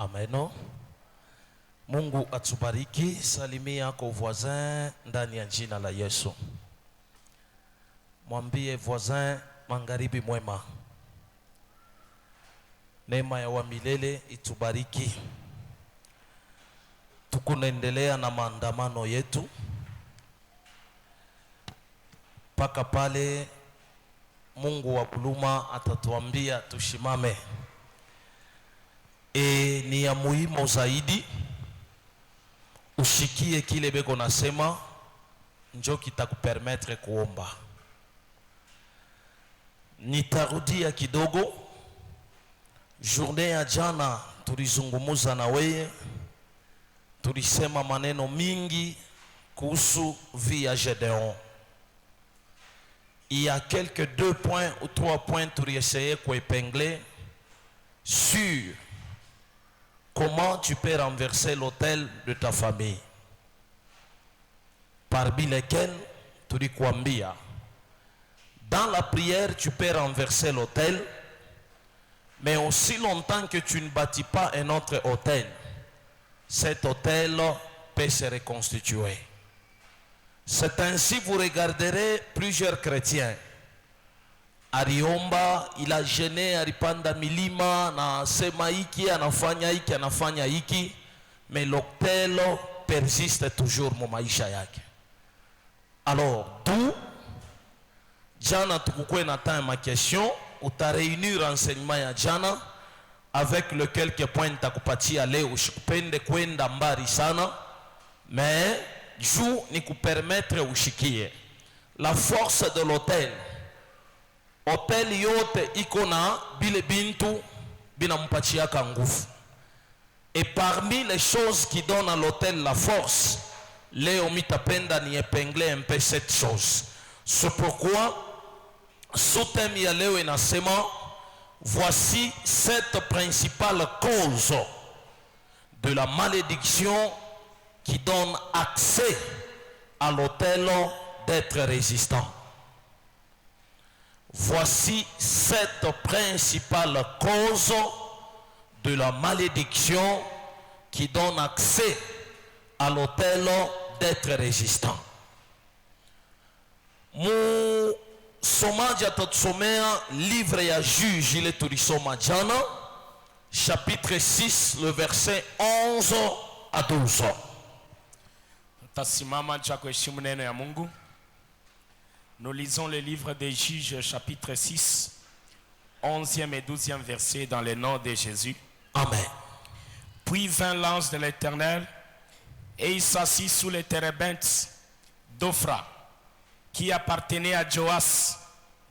Ameno. Mungu atubariki. Salimia kwa voisin ndani ya jina la Yesu. Mwambie voisin magharibi mwema. Neema ya wa milele itubariki. Tukunaendelea na maandamano yetu paka pale Mungu wa kuluma atatuambia tushimame. Ni ya muhimu zaidi ushikie kile beko nasema, njo kitakupermettre kuomba. Nitarudia kidogo. Journée ya jana tulizungumuza na wewe, tulisema maneno mingi kuhusu vie ya Gédéon. Il y a quelques 2 points ou 3 points tuliessayer kuépingler sur comment tu peux renverser l'autel de ta famille. Parmi lesquels tulikuambia, dans la prière tu peux renverser l'autel, mais aussi longtemps que tu ne bâtis pas un autre autel, cet autel peut se reconstituer. C'est ainsi vous regarderez plusieurs chrétiens. Ariomba, il a gêné, aripanda milima, na sema hiki, anafanya hiki, mais l'autel persiste toujours mu maisha yake. Alors, d'où, jana tukukwe na temps ma question, uta réunir renseignement ya jana, avec le quelques points takupatia leo, ushikupende kwenda mbari sana, mais juu ni kupermettre ushikie. La force de l'autel. Autel yote iko na bile bintu binampachiaka nguvu. Et parmi les choses qui donnent à l'autel la force, leo mitapenda ni épingler un peu cette chose. C'est pourquoi sous-thème ya leo inasema, voici 7 principales causes de la malédiction qui donne accès à l'autel d'être résistant. Voici 7 principales causes de la malédiction qui donnent accès à l'autel d'être résistant. Mu somaji atatusomea livre ya Juge ile tulisoma jana, chapitre 6, le verset 11 à 12. Tasimama cha kuheshimu neno ya Mungu. Nous lisons le livre des Juges, chapitre 6, 11e et 12e verset, dans le nom de Jésus. Amen. Puis vint l'ange de l'Éternel, et il s'assit sous les térébintes d'Ophra, qui appartenait à Joas,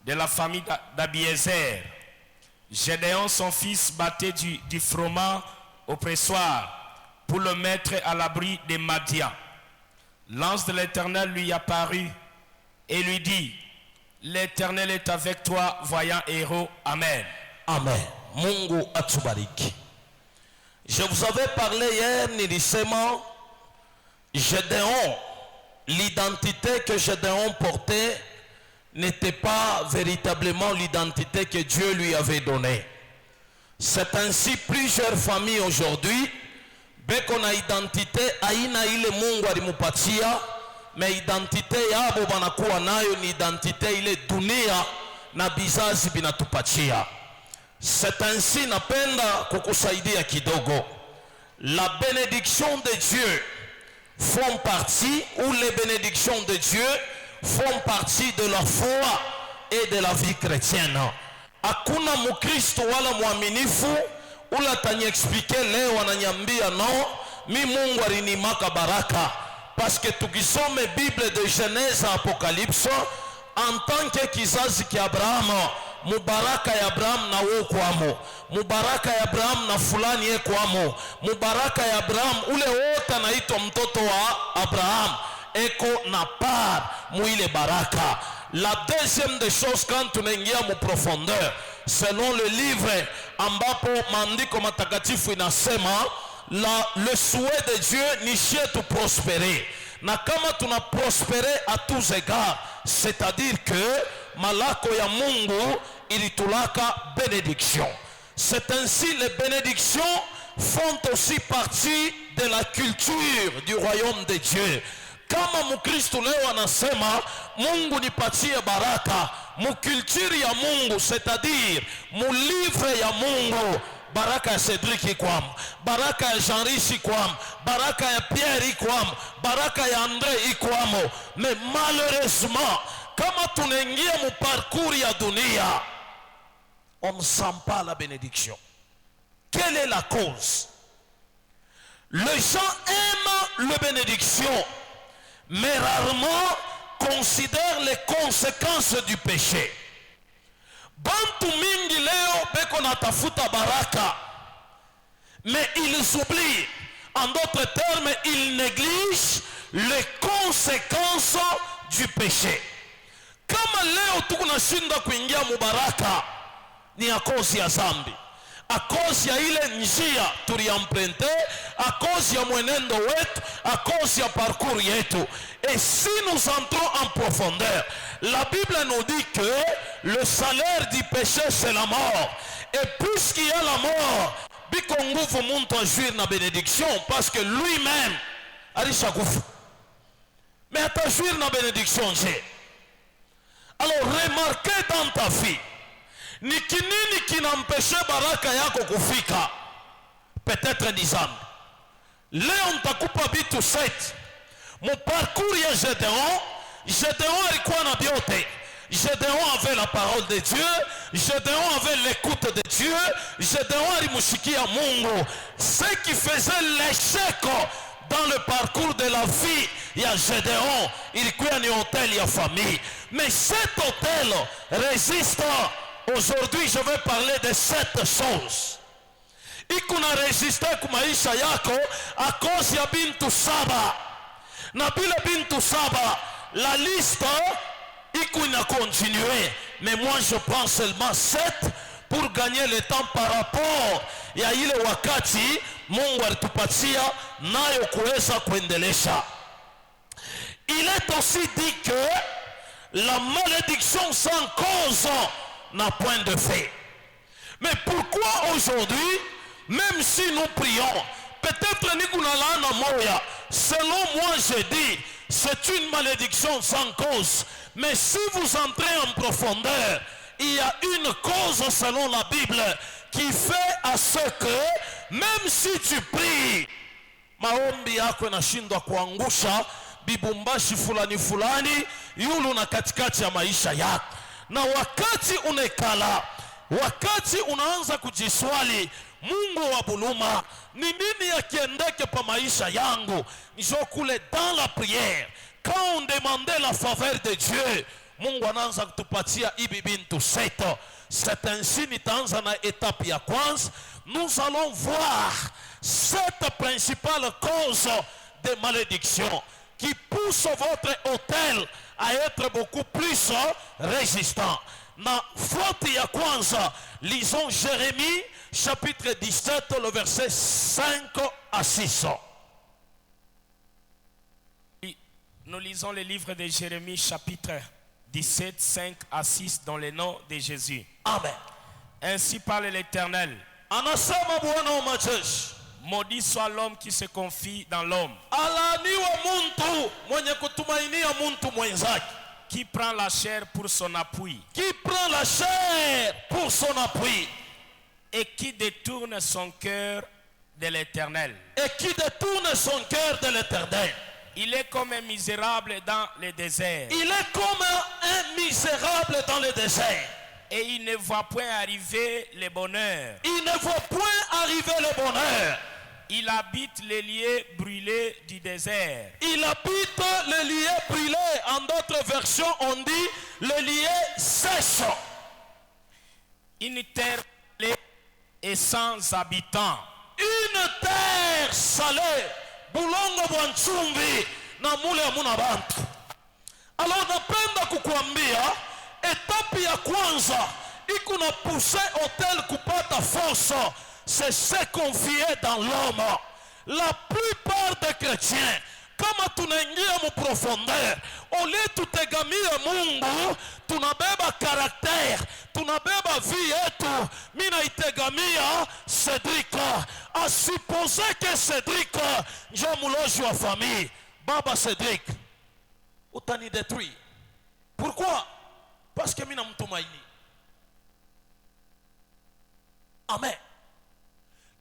de la famille d'Abiézer. Gédéon, son fils, battait du froment au pressoir pour le mettre à l'abri des Madians. L'ange de l'Éternel lui apparut et lui dit, l'Éternel est avec toi, voyant héros. Amen. Amen. Mungu atubariki. Je vous avais parlé hier, nilisema, Gédéon, l'identité que Gédéon portait n'était pas véritablement l'identité que Dieu lui avait donnée. C'est ainsi plusieurs familles aujourd'hui, beko na identité aina ile Mungu alimupatia, mais identité yabo banakuwa nayo ni identité ile dunia na bizazi binatupatia. C'est ainsi napenda kukusaidia kidogo. La bénédiction de Dieu font partie, ou les bénédictions de Dieu font partie de la foi et de la vie chrétienne. Hakuna mukristo wala muaminifu ula tani expliquer leo ananyambia no, mi Mungu alinimaka baraka. Parce que tukisome Bible de Genèse à Apocalypse, en tant que kizazi ki Abraham, mubaraka ya Abraham na wo kwamo, mubaraka ya Abraham na fulani ye kwamo, mubaraka ya Abraham ule wote anaitwa mtoto wa Abraham eko na part muile baraka. La deuxième des choses, quand tunaingia mu profondeur, selon le livre ambapo maandiko matakatifu inasema, le souhait de Dieu ni chetu prospérer. Na kama tuna prospérer à tous égards, c'est-à-dire que malako ya Mungu ilitulaka bénédiction. C'est ainsi les bénédictions font aussi partie de la culture du royaume de Dieu. Kama mukristo leo anasema Mungu nipatie baraka, mukulturi ya Mungu, c'est-à-dire mulivre ya Mungu, baraka ya Cedric ikwam, baraka ya Jean-Rich ikwam, baraka ya Pierre ikwam, baraka ya André ikwamo. Mais malheureusement, kama tunaingia mu parcours ya dunia, on ne sent pas la bénédiction. Quelle est la cause? Les gens aiment la bénédiction, mais rarement considèrent les conséquences du péché. Bantu mingi leo beko natafuta baraka, mais ils oublient, en d'autres termes, ils négligent les conséquences du péché. Kama leo tukunashinda kuingia mubaraka, ni a cause ya zambi, a cause ya ile njia tuliamprente, a cause ya mwenendo wetu, a cause ya parcours yetu. Et si nous entrons en profondeur, la Bible nous dit que le salaire du péché c'est la mort. Et puisqu'il y a la mort, bikongu faut monter à jouir na bénédiction, parce que lui-même alisha kufa. Mais à ta jouir na bénédiction j'ai. Alors remarquez dans ta vie, ni kinini kinampeshe baraka yako kufika? Peut-être ni zambi. Leo nitakupa vitu 7. Mon parcours ya Gédéon alikuwa na biote. Gédéon avait la parole de Dieu, Gédéon avait l'écoute de Dieu, Gédéon alimushikia Mungu. Ce qui faisait l'échec dans le parcours de la vie, il y a Gédéon, ilikuwa ni hôtel ya famille. Mais cet hôtel résiste. Aujourd'hui, je vais parler de 7 choses. Ikuna résisté kumaisha yako à cause ya bintu saba. Na bile bintu saba, la liste ikuna continuer. Mais moi je prends seulement 7 pour gagner le temps par rapport ya ile wakati Mungu alitupatia nayo kuweza kuendelesha. Il est aussi dit que la malédiction sans cause n'a point de fait. Mais pourquoi aujourd'hui, même si nous prions, peut-être Nikunalana Moya, selon moi je dis, c'est une malédiction sans cause. Mais si vous entrez en profondeur, il y a une cause selon la Bible qui fait à ce que, même si tu pries, maombi yako yanashindwa kuangusha bibumbashi fulani fulani yulu na katikati ya maisha yako. Na wakati unekala, wakati unaanza kujiswali, Mungu wa buluma, ni nini yakiendeke pa maisha yangu? Njo kule dans la prière, quand on demandait la faveur de Dieu, Mungu anaanza kutupatia ibi bintu 7. C'est ainsi nitaanza na étape ya kwanza. Nous allons voir 7 principales causes de malédiction qui poussent votre hôtel à être beaucoup plus résistant. Na faute ya kwanza, lisons Jérémie chapitre 17, le verset 5 à 6. Nous lisons le livre de Jérémie chapitre 17, 5 à 6 dans le nom de Jésus. Amen. Ainsi parle l'Éternel. Anasema Bwana wa majeshi, maudit soit l'homme qui se confie dans l'homme, alaaniwa muntu mwenye kutumainia muntu mwenzake, qui prend la chair pour son appui, qui prend la chair pour son appui, et qui détourne son cœur de l'Éternel. Et qui détourne son cœur de l'Éternel. Il est comme un misérable dans le désert. Il est comme un misérable dans le désert. Et il ne voit point arriver le bonheur. Il ne voit point arriver le bonheur. Il habite les lieux brûlés du désert. Il habite les lieux brûlés. En d'autres versions, on dit les lieux sèches. Une terre salée et sans habitants. Une terre salée. Bulongo bwa nchumbi na mule hamuna bantu. Alors napenda kukuambia etape ya kwanza ikuna pousser hôtel kupata force, c'est se confier dans l'homme. La plupart des chrétiens, kama tunaingia mu profondeur, ole tutegamie Mungu, tunabeba karakter, tunabeba vie yetu. Mina itegamia Cédric, a supposer que Cédric njo muloji wa famille. Baba Cédric, utani détruire. Pourquoi? Parce que mina mtumaini. Amen.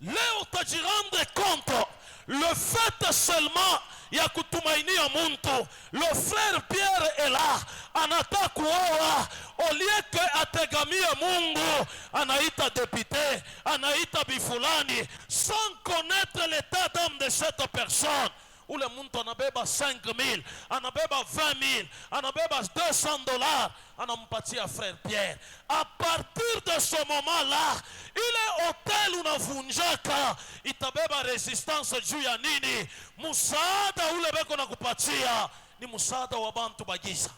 Leo tajirande compte le fait seulement ya kutumainia muntu. Le frère Pierre est là, anataka kuoa, au lieu que ategamie Mungu, anaita député, anaita bifulani, sans connaître l'état d'âme de cette personne. Ule muntu anabeba 5,000, anabeba 20,000, anabeba $200, anampatia frère Pierre. À partir de ce moment-là, ile hotel unavunjaka, itabeba resistance juu ya nini? Musaada ule beko na kupatia ni musaada wa bantu bagiza.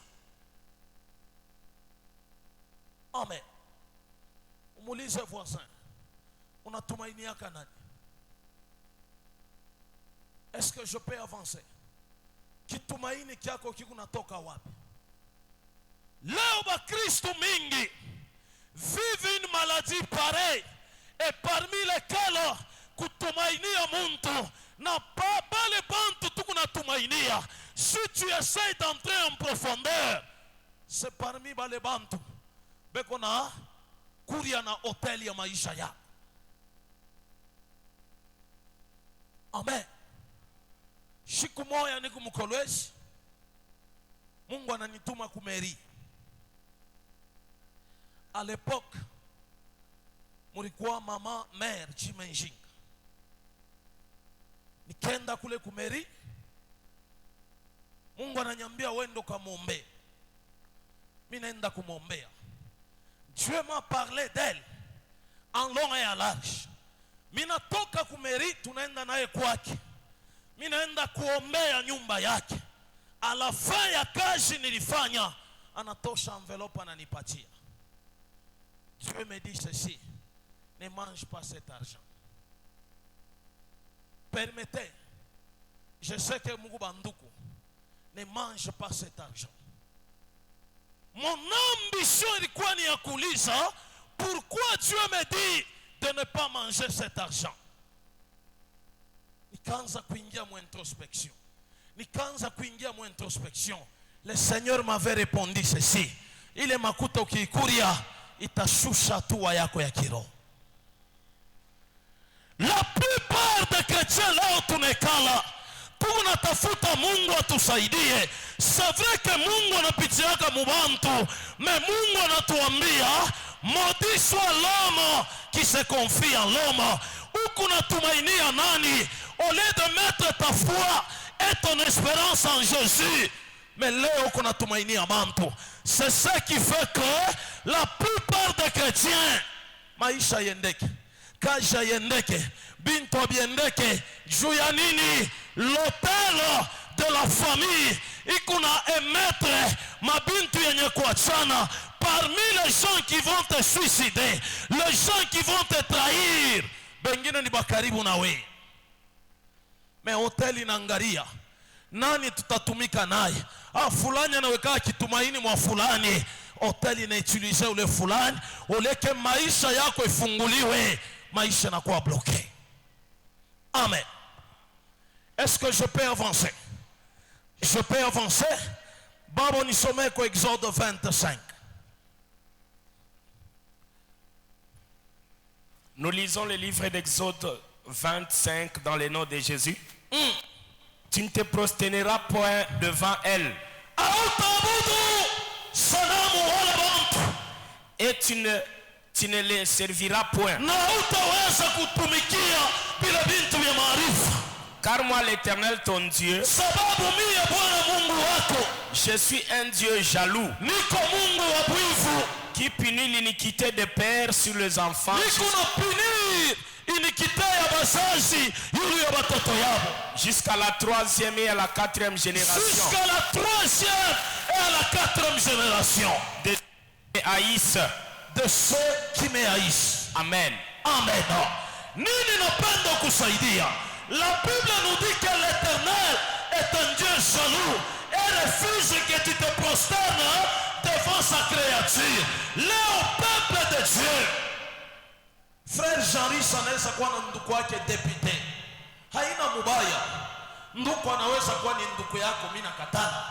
Amen. Umulize voisin, unatumainiaka nani? Est-ce que je peux avancer? Kitumaini kyako kikunatoka wapi? Leo ba Kristo mingi vivent une maladie pareille, et parmi lesquelles kutumainia muntu na bale bantu tukunatumainia. Si tu essaies d'entrer en profondeur, c'est parmi bale bantu beko na kuria na hotel ya maisha ya. Amen. Siku moja niko mkolwezi, Mungu ananituma kumeri. À l'époque, mulikuwa mama mère Chimenjinga. Nikenda kule kumeri, Mungu ananiambia wendo kamombe. Mimi naenda kumombea. Dieu m'a parlé d'elle en long et en large. Mimi natoka kumeri, tunaenda naye kwake. Mimi naenda kuombea nyumba yake. À la fin ya kazi nilifanya, anatosha envelope ananipatia. Dieu me dit ceci: ne mange pas cet argent. Permettez, je sais que Mungu banduku, ne mange pas cet argent. Mon ambition ilikuwa ni ya kuuliza, pourquoi Dieu me dit de ne pas manger cet argent? Nikaanza kuingia mu introspection. Le Seigneur m'avait répondu ceci: ile makuta ukikuria itashusha hatua yako ya kiroho. La plupart des chrétiens leo tunekala tunatafuta Mungu atusaidie. C'est vrai que Mungu anapitiaka mubantu, mais Mungu anatuambia maudit soit l'homme qui se confie en l'homme. Uko natumainia nani? Au lieu de mettre ta foi et ton espérance en Jésus, mais leo uko natumainia bantu. C'est ce qui fait que la plupart des chrétiens maisha yendeke, kaja yendeke, bintu abiendeke, juu ya nini? L'hôtel de la famille ikuna émettre mabintu yenye kuachana. Parmi les gens qui vont te suicider, les gens qui vont te trahir, bengine ni bakaribu nawe. Mais hotel inaangalia nani tutatumika naye. Fulani anaweka kitumaini mwa fulani, hotel inautilize ule fulani, uleke maisha yako ifunguliwe, maisha yanakuwa bloqué. Amen. Est-ce que je peux avancer? Je peux avancer? Babo nisome kwa Exode 25. Nous lisons le livre d'Exode 25 dans le nom de Jésus. Tu ne te prosterneras point devant elle. Et tu ne les serviras point. Car moi l'Éternel ton Dieu, je suis un Dieu jaloux, qui punit l'iniquité des pères sur les enfants jusqu'à la 3e et à la 4e génération. Jusqu'à la 3e et à la 4e génération de haïs, de ceux qui me haïssent. Amen. Amen. Nini napenda kusaidia. La Bible nous dit que l'Éternel est un Dieu jaloux et refuse que tu te prosternes devant sa créature. Leo peuple de Dieu, frère Jean-Rich anaweza kuwa na ndugu wake député, haina mubaya. Ndugu anaweza kuwa ni ndugu yako, mimi nakatana.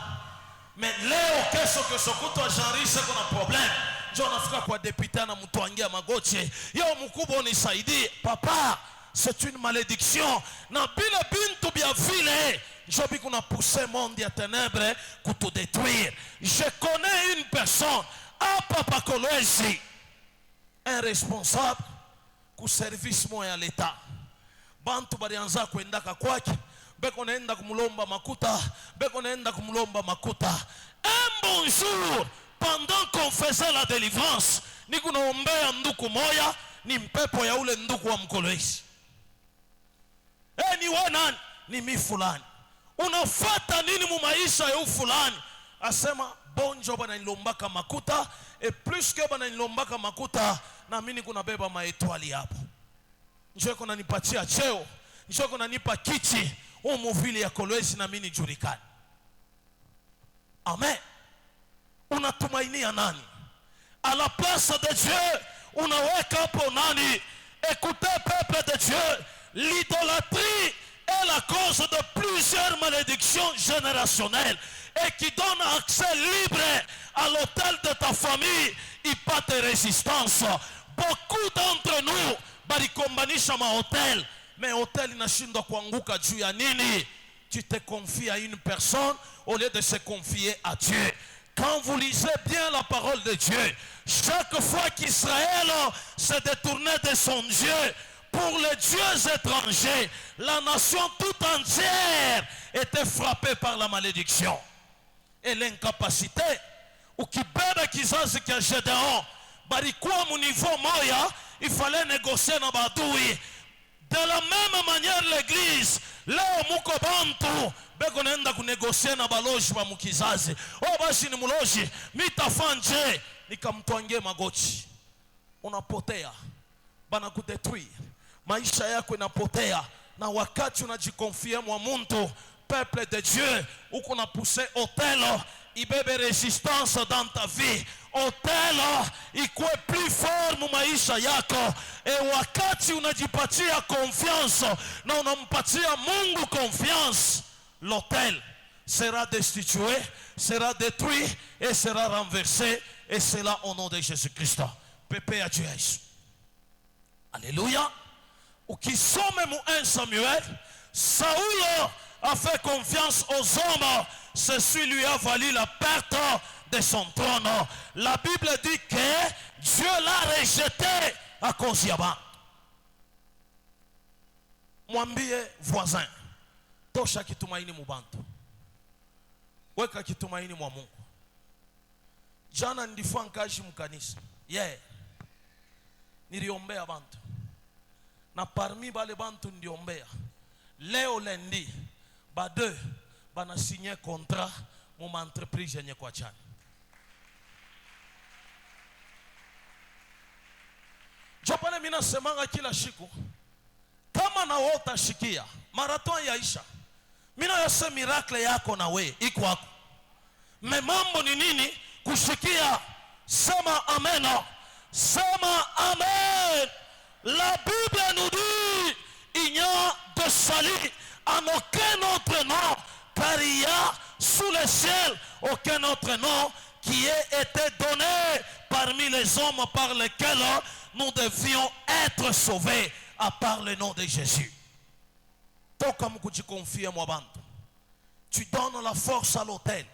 Mais leo kesho kutwa Jean-Rich kuna problem, njoo nafika kwa député na mtuangia magoti, yo mkubwa unisaidie. Papa, c'est une malédiction. Na bila bintu bia vile Jobi qu'on a poussé monde à ténèbres pour te détruire. Je connais une personne à Papa Kolwezi, un responsable ku service moya à l'État. Bantu barianza kuendaka kwake, beko naenda kumulomba makuta, beko naenda kumulomba makuta. Un bon jour, pendant qu'on faisait la délivrance, ni kunaombea nduku moya, ni mpepo ya ule nduku wa Mkolwezi. Ni wanani? Ni mi fulani. Unafata nini mu maisha ya fulani? Asema bonjo bana nilombaka makuta, et plus que bana nilombaka makuta, na mimi kuna beba maetwali hapo. Njoo kuna nipatia cheo, njoo kuna nipa kiti, umuvili ya Kolwezi na mimi nijulikane. Amen. Unatumainia nani? À la place de Dieu, unaweka hapo nani? Écoutez peuple de Dieu, l'idolâtrie est la cause de plusieurs malédictions générationnelles et qui donne accès libre à l'autel de ta famille et pas de résistance. Beaucoup d'entre nous balikombanisha mahôtel, mais hôtel inashindwa kuanguka juu ya nini? Tu te confies à une personne au lieu de se confier à Dieu. Quand vous lisez bien la parole de Dieu, chaque fois qu'Israël se détournait de son Dieu pour les dieux étrangers, la nation toute entière était frappée par la malédiction et l'incapacité. Ukibeba kizazi kia Gédéon, barikuwa mu niveau moya, il fallait négocier na badui. De la même manière l'église, leo muko bantu beko naenda kunegocier na baloji ba mukizazi. Basi ni muloji, mitafanje nikamtwangie magoti. Unapotea, bana kudetruire. Maisha yako inapotea, na wakati unajikonfia mwa muntu, peuple de Dieu, uko na pousser hôtel, ibebe résistance dans ta vie. Hôtel ikuwe plus fort mu maisha yako. Et wakati unajipatia confiance na unampatia Mungu confiance, l'hôtel sera destitué, sera détruit et sera renversé, et cela au nom de Jésus-Christ. Pepe à Dieu. Alléluia. Ukisome mu 1 Samuel, Saoul a fait confiance aux hommes, ceci lui a valu la perte de son trône. La Bible dit que Dieu l'a rejeté à cause yaba. Mwambie voisin, tosha kitumaini mubantu, weka kitumaini mwa Mungu. Jana nilifanya kazi mkanisa, niliombea bantu, na parmi bale bantu ndiombea, leo lendi bade bana signer contrat mu entreprise yenye kwa chani. Jopale mina semanga kila siku, kama na wota shikia marathon yaisha, mina yose miracle yako na we iko wako. Mambo ni nini? Kushikia. Sema amen. Sema amen. La Bible nous dit il n'y a de salut en aucun autre nom, car il y a sous le ciel aucun autre nom qui ait été donné parmi les hommes par lesquels nous devions être sauvés, à part le nom de Jésus. Toka mkujikonfia mwabantu, tu donnes la force à l'autel.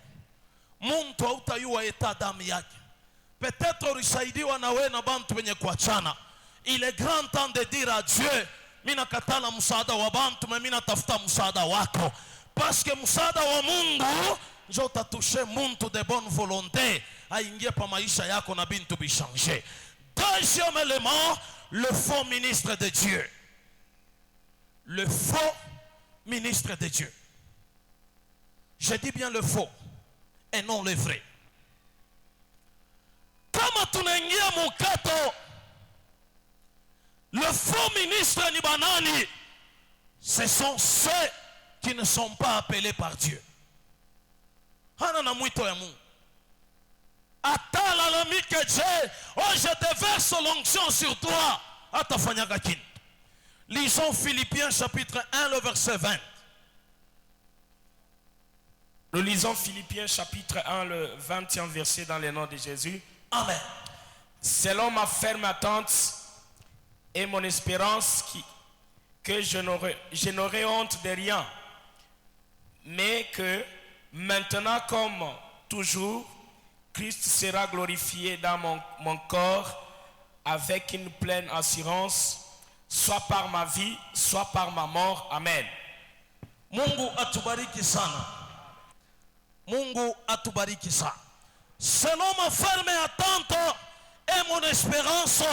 Muntu hautayua eta damu yake. Peut-être ulisaidiwa na we na bantu wenye kuachana. Il est grand temps de dire à Dieu, mina katala msaada wa bantu, mais mina tafuta msaada wako. Parce que msaada wa Mungu njo tatushe muntu de bonne volonté aingie pa maisha yako na bintu bichange. Deuxième élément, le faux ministre de Dieu. Le faux ministre de Dieu. Je dis bien le faux et non le vrai. Kama tunaingia mukato, le faux ministre ni banani? Ce sont ceux qui ne sont pas appelés par Dieu. Hana na mwito ya Mungu. Atalalamike je, oh je déverse l'onction sur toi. Atafanyaka kini. Lisons Philippiens chapitre 1, le verset 20. Nous lisons Philippiens chapitre 1, le 20e verset dans le nom de Jésus. Amen. Selon ma ferme attente et mon espérance que je n'aurai honte de rien, mais que maintenant comme toujours, Christ sera glorifié dans mon corps avec une pleine assurance, soit par ma vie, soit par ma mort. Amen. Mungu atubariki sana. Mungu atubariki sana. Selon ma ferme attente et mon espérance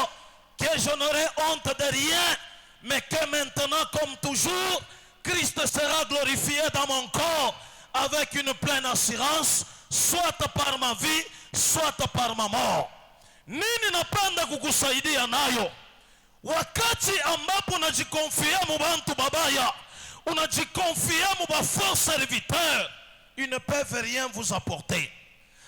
que je n'aurai honte de rien, mais que maintenant comme toujours, Christ sera glorifié dans mon corps avec une pleine assurance, soit par ma vie, soit par ma mort. Nini napenda kukusaidia nayo? Wakati ambapo unajikonfia mu bantu babaya, unajikonfia mu ba faux serviteurs, ils ne peuvent rien vous apporter.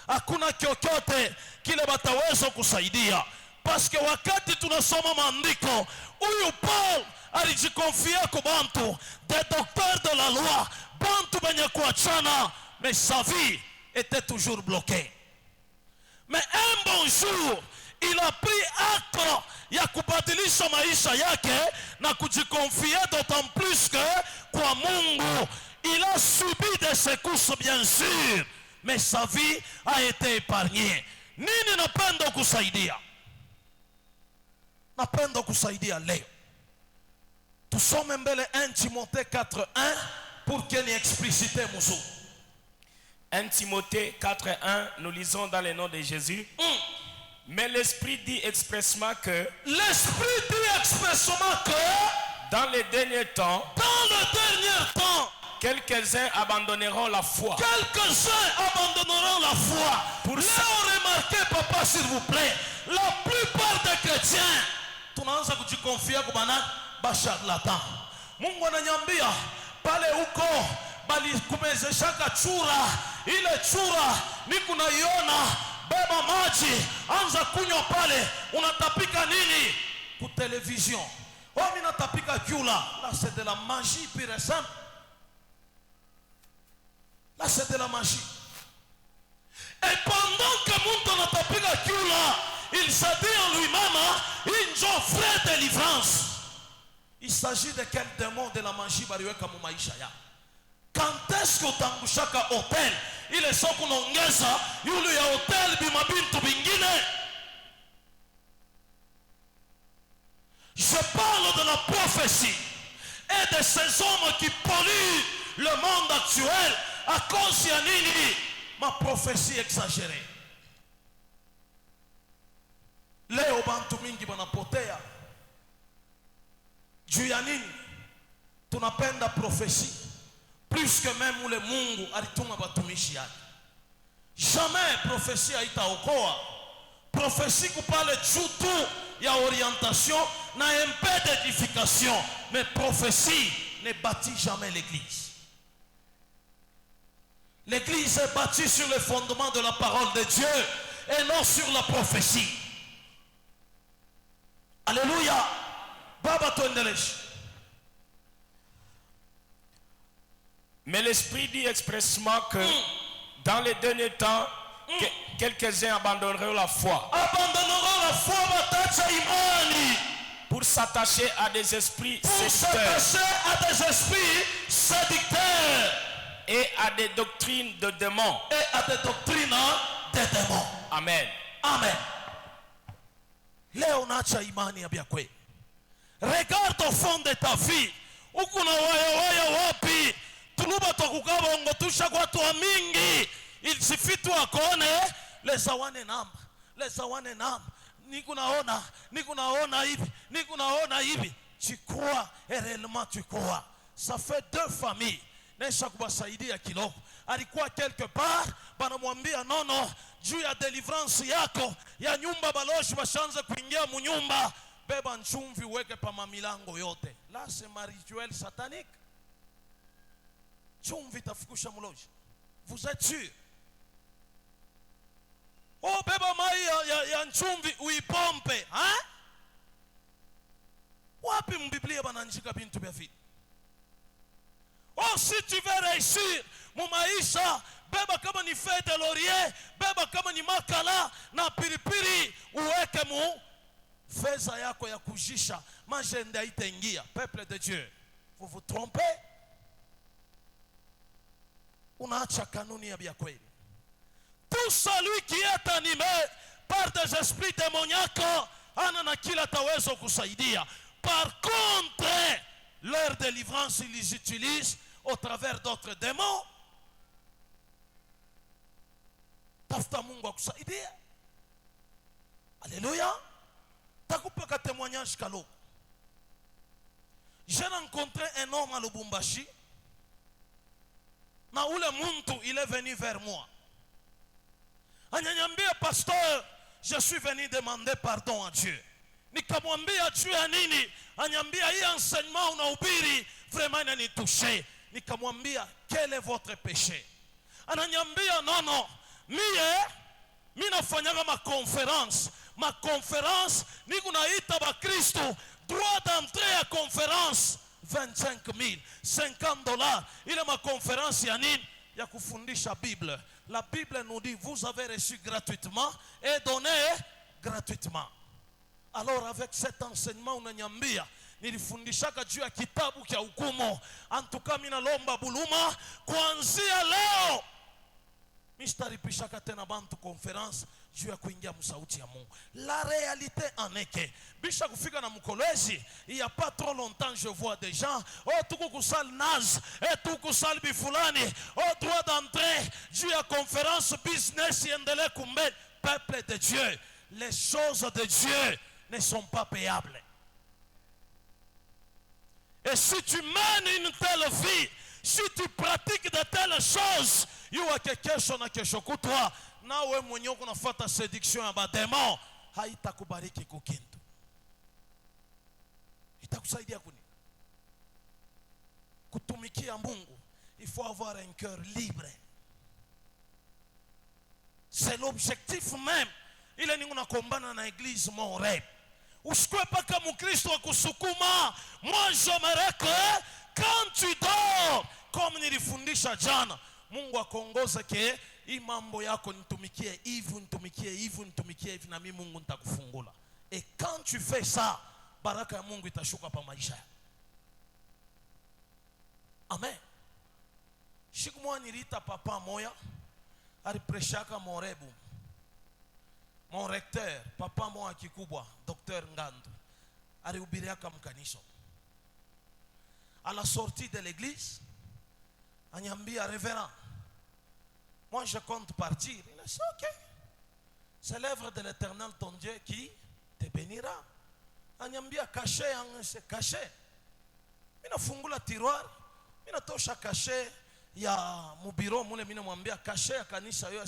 Hakuna chochote kile bataweza kusaidia. Parce que wakati tunasoma maandiko, huyu Paul alijikonfia kwa bantu, des docteurs de la loi, bantu benye kuachana, mais sa vie était toujours bloquée. Mais un bon jour, il a pris acte ya kubadilisha maisha yake na kujikonfia d'autant plus que kwa Mungu. Il a subi des secousses bien sûr, mais sa vie a été épargnée. Nini napenda kusaidia? Napenda kusaidia leo. Tusome mbele 1 Timothée 4:1 pour que ni explicite muzo. 1 Timothée 4:1, nous lisons dans le nom de Jésus. Mais l'Esprit dit expressement que dans les derniers temps, quelques-uns abandonneront la foi. Pour ça, remarquez, papa, s'il vous plaît, la plupart des chrétiens, tunaanza kujikonfia kwa ba charlatan. Mungu ananiambia pale huko bali kumezeshaka chura, ile chura niku naiona, beba maji, anza kunywa pale, unatapika nini? Ku television. Oh, mimi natapika kiula. Là c'est de la magie pure et simple. Là c'est de la magie. Et pendant que Mungu natapika kiula, il s'est dit en lui-même, une vraie délivrance. Il s'agit de quel démon de la magie bariweka mu maisha ya? Quand est-ce que utangushaka hotel ile soko naongeza yule ya hotel bimabintu bingine? Je parle de la prophétie et de ces hommes qui polluent le monde actuel à cause ya nini? Ma prophétie exagérée. Leo bantu mingi banapotea juu ya nini? Tunapenda prophétie plus que même ule Mungu alituma batumishi yake. Jamais prophétie haitaokoa. Prophétie kupale juu tu ya orientation na un peu d'édification, mais prophétie ne bâtit jamais l'église. L'église est bâtie sur le fondement de la parole de Dieu et non sur la prophétie. Alléluia. Baba tuendeleshe. Mais l'Esprit dit expressement que dans les derniers temps, quelques-uns abandonneront la foi. Abandonneront la foi, batacha imani. Pour s'attacher à des esprits séducteurs. Et à des doctrines de démons. Et à des doctrines de démons. Amen. Amen. Leo nacha imani ya kweli. Regarde au fond de ta vie. Ukuna waya wapi? Tuluba tukukaba ongo tusha kwa watu mingi. Il suffit tu akone les awane namba. Les awane namba. Nikunaona hivi. Tu crois et réellement tu crois. Ça fait 2 familles. Nesha kubasaidia kiloko. Alikuwa quelque part, banamwambia nono, juu ya deliverance yako, ya nyumba baloshi bashanze kuingia mu nyumba, beba nchumvi weke pa mamilango yote. Là c'est ma rituel satanique. chumvi tafukusha mloji. Vous êtes sûr? Oh, beba mai ya chumvi uipompe, hein? Wapi mbiblia bananjika bintu bya vile? Oh, si tu veux réussir mon maisha, beba kama ni feuille de laurier, beba kama ni makala na piripiri, uweke mu feza yako ya kujisha, majende itaingia. Peuple de Dieu, vous vous trompez? Unaacha kanuni ya bya kweli. Tout celui qui est animé par des esprits démoniaques ana na kila tawezo kusaidia. Par contre, leur délivrance, ils les utilisent au travers d'autres démons. Tafuta Mungu akusaidia. Alléluia. Takupa ka témoignage kalo. J'ai rencontré un homme à Lubumbashi. Na ule muntu il est venu vers moi. Anyanyambia, pasteur, je suis venu demander pardon à Dieu. Nikamwambia juu ya nini? Anyambia, hii enseignement unahubiri vraiment inanitouché. Nikamwambia, quel est votre péché? Ananyambia, non, mimi nafanyaga ma conférence niko naita ba Kristo, droit d'entrée à conférence 25 000, $50. Ile ma conférence ya nini? Ya kufundisha Bible. La Bible nous dit, vous avez reçu gratuitement et donné gratuitement. Alors avec cet enseignement unanyambia, nilifundishaka juu ya kitabu kia hukumu. Antuka mina lomba buluma, kuanzia leo mistaripishaka tena bantu conference juu ya kuingia msauti ya Mungu. La réalité en est que bisha kufika na mkolezi, il y a pas trop longtemps je vois des gens, oh tuku kusal naz, tuku kusal bifulani, oh droit d'entrée juu ya conférence business yendele kumbe. Peuple de Dieu, les choses de Dieu ne sont pas payables. Et si tu mènes une telle vie, si tu pratiques de telles choses, il y a quelque chose na kesho kutwa na wewe mwenyewe unafuata séduction ya bademo, haitakubariki kukintu. Itakusaidia kuni? Kutumikia Mungu, il faut avoir un cœur libre. C'est l'objectif même. Ile ni unakombana na église mon rêve. Usikwe paka mkristo wa kusukuma. Moi j'aimerais que quand tu dors, comme nilifundisha jana, Mungu akongoze ke hii mambo yako nitumikie hivi na mimi Mungu nitakufungula. Et quand tu fais ça, baraka ya Mungu itashuka pa maisha. Amen. Siku moja nilita papa moya alipreshaka Morebu. Mon recteur, papa moya kikubwa, Dr. Ngandu, alihubiriaka mkanisa. À la sortie de l'église, anyambia, révérend, moi je compte partir. Il a dit, ok, c'est l'œuvre de l'Éternel ton Dieu qui te bénira. Anyambia, caché, c'est caché. Mina fungula tiroir, mina tosha caché ya mubiro, mule mina mwambia caché ya kanisa yo.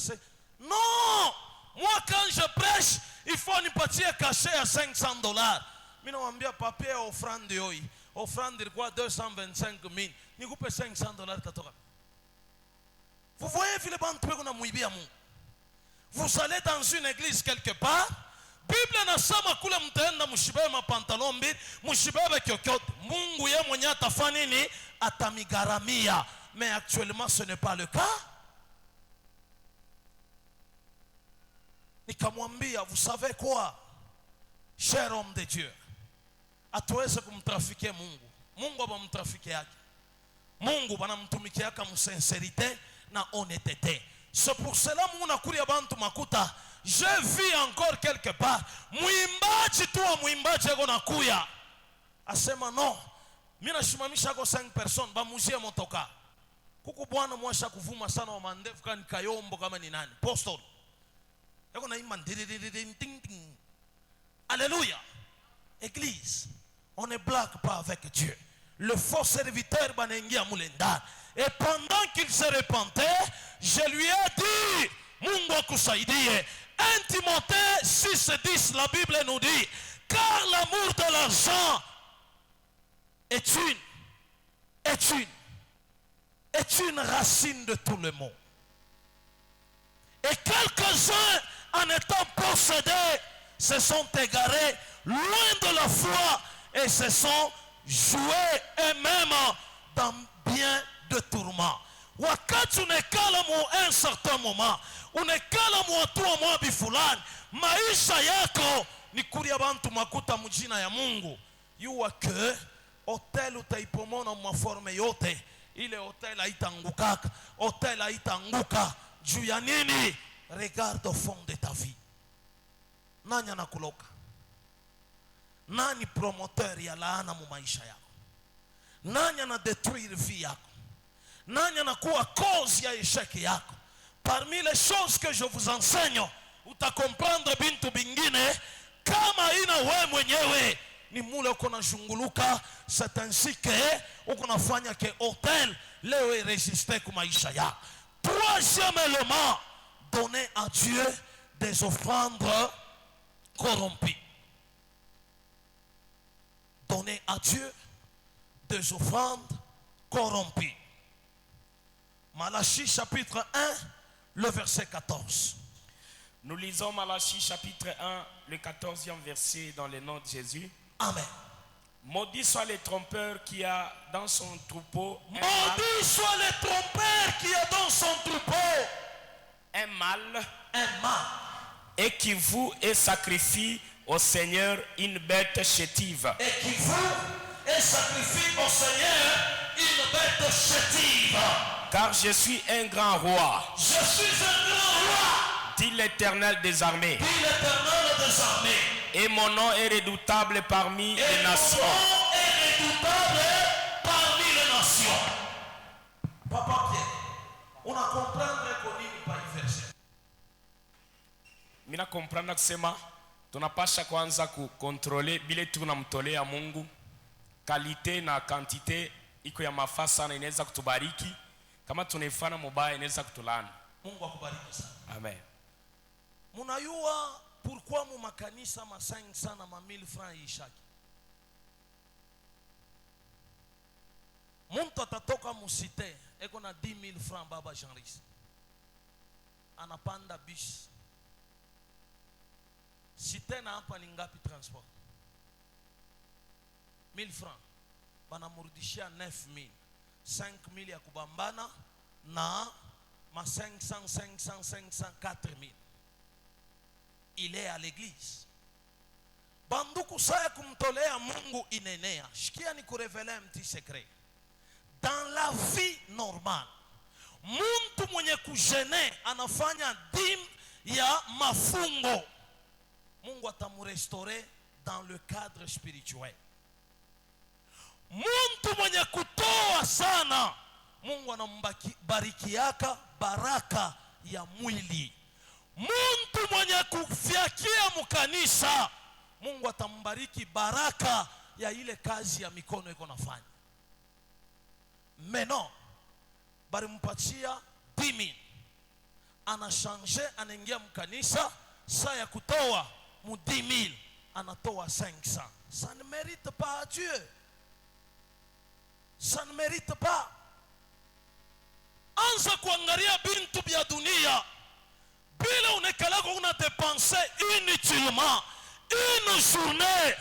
Non, moi quand je prêche, il faut nipatie caché à $500. Mina mwambia papier offrande yoi. Offrande quoi 225 000. Ni coupe $500 tatoka. Vous voyez vile bantu beko na muibia Mungu. Vous allez dans une église quelque part, Bible nasema kule mtaenda mshibabe mapantalon mbili, mshibabe kyokyote. Mungu ye mwenye atafanya nini? Atamigaramia. Mais actuellement ce n'est pas le cas. Nikamwambia, vous savez quoi? Cher homme de Dieu, atuweze kumtrafikia Mungu. Mungu abamtrafike yake. Mungu banamtumikia yaka msincérité na honnêteté. C'est pour cela Mungu nakulia bantu makuta. Je vis encore quelque part. Muimbaji tu wa muimbaji yako nakuya. Asema non. Mimi nashimamisha kwa 5 personnes ba muzie motoka. Kuku bwana mwasha kuvuma sana wa mandevu kani Kayombo kama ni nani? Pastor. Yako na imba ting ting. Alléluia. Église, on ne blague pas avec Dieu. Le faux serviteur banengia mulenda. Et pendant qu'il se repentait, je lui ai dit, Mungu akusaidie. 1 Timothée 6:10, la Bible nous dit, car l'amour de l'argent est est une racine de tout le monde. Et quelques-uns, en étant possédés, se sont égarés loin de la foi et se sont joués eux-mêmes dans bien de tourments. Wakati unekala mu un certain moment, unekala mu hatua mwabi fulani, maisha yako ni kuria bantu makuta mjina ya Mungu. Yuwa ke hotel utaipomona maforme yote, ile hotel haitangukaka, hotel haitanguka. Juu ya nini? Regarde au fond de ta vie. Nani anakuloka? Nani promoteur ya laana mu maisha yako? Nani anadetruire vie yako? Nani anakuwa cause ya échec yako? Parmi les choses que je vous enseigne, utakomprendre bintu bingine kama ina we mwenyewe ni mule uko na shunguluka. C'est ainsi que uko nafanya ke hotel leo résister ku maisha yako. Troisième élément, donner à Dieu des offrandes corrompues. Donner à Dieu des offrandes corrompues. Malachie chapitre 1, le verset 14. Nous lisons Malachie chapitre 1, le 14e verset dans le nom de Jésus. Amen. Maudit soit le trompeur qui a dans son troupeau Maudit soit le trompeur qui a dans son troupeau un mâle et qui voue et sacrifie au Seigneur une bête chétive. Et qui voue et sacrifie au Seigneur une bête chétive. Car je suis un grand roi. Je suis un grand roi, Dit l'Éternel des armées. dit l'Éternel des armées. Et mon nom est redoutable parmi les Et nations. mon nom est redoutable parmi les nations. Papa Pierre, on a compris qu'on n'est pas verset. Mina comprendre kusema tunapasha kwanza kukontrole bile tunamtolea Mungu. Kalite na quantité iko ya mafaa sana, inaweza kutubariki. Kama tunaifanya mubaya inaweza kutulana. Mungu akubariki sana. Amen. Munayua pourquoi mu makanisa ma 500 na ma 1000 francs ishaki? Muntu atatoka musite eko na 10,000 francs baba Jean-Ris. Anapanda bus. Site na hapa ni ngapi transport? 1000 francs. Banamurudishia 9,000. 5,000 ya kubambana na ma 500, 4,000. Il est à l'église. Banduku saya kumtolea Mungu inenea. Shikia ni kurevele mti secret. Dans la vie normale, muntu mwenye kujene anafanya dim ya mafungo, Mungu atamurestore dans le cadre spirituel. Muntu mwenye kutoa sana, Mungu anambarikiaka baraka ya mwili. Muntu mwenye kufyakia mukanisa, Mungu atambariki baraka ya ile kazi ya mikono iko nafanya. Maintenant, bari mpatia 10,000. Anachange, anaingia mkanisa, saa ya kutoa mu 10,000, anatoa 500. Ça ne mérite pas à Dieu. Ça ne mérite pas. Anza kuangalia bintu bya dunia. Bila unekalako una dépenser inutilement une journée.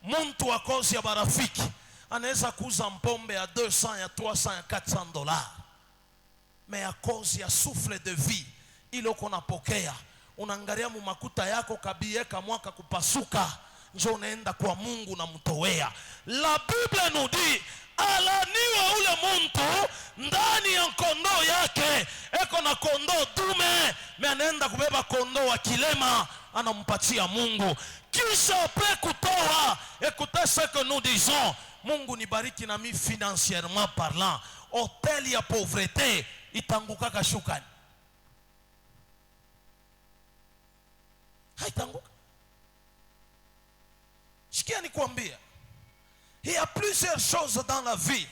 Muntu wa kozi ya barafiki anaweza kuuza mpombe ya 200, ya 300, ya 400 dollars. Mais à cause ya souffle de vie ile kona pokea, unaangalia mu makuta yako kabieka mwaka kupasuka, njo unaenda kwa Mungu na mtowea. La Bible nous dit alaniwa ule muntu ndani ya kondoo yake eko na kondoo dume, me anaenda kubeba kondoo wa kilema anampatia Mungu. Kisha apres kutoa, écoutez ce que nous disons, Mungu nibariki na mi financièrement parlant, hotel ya pauvreté itanguka kashukani. Haitanguka. Sikia nikwambia, il y a plusieurs choses dans la vie,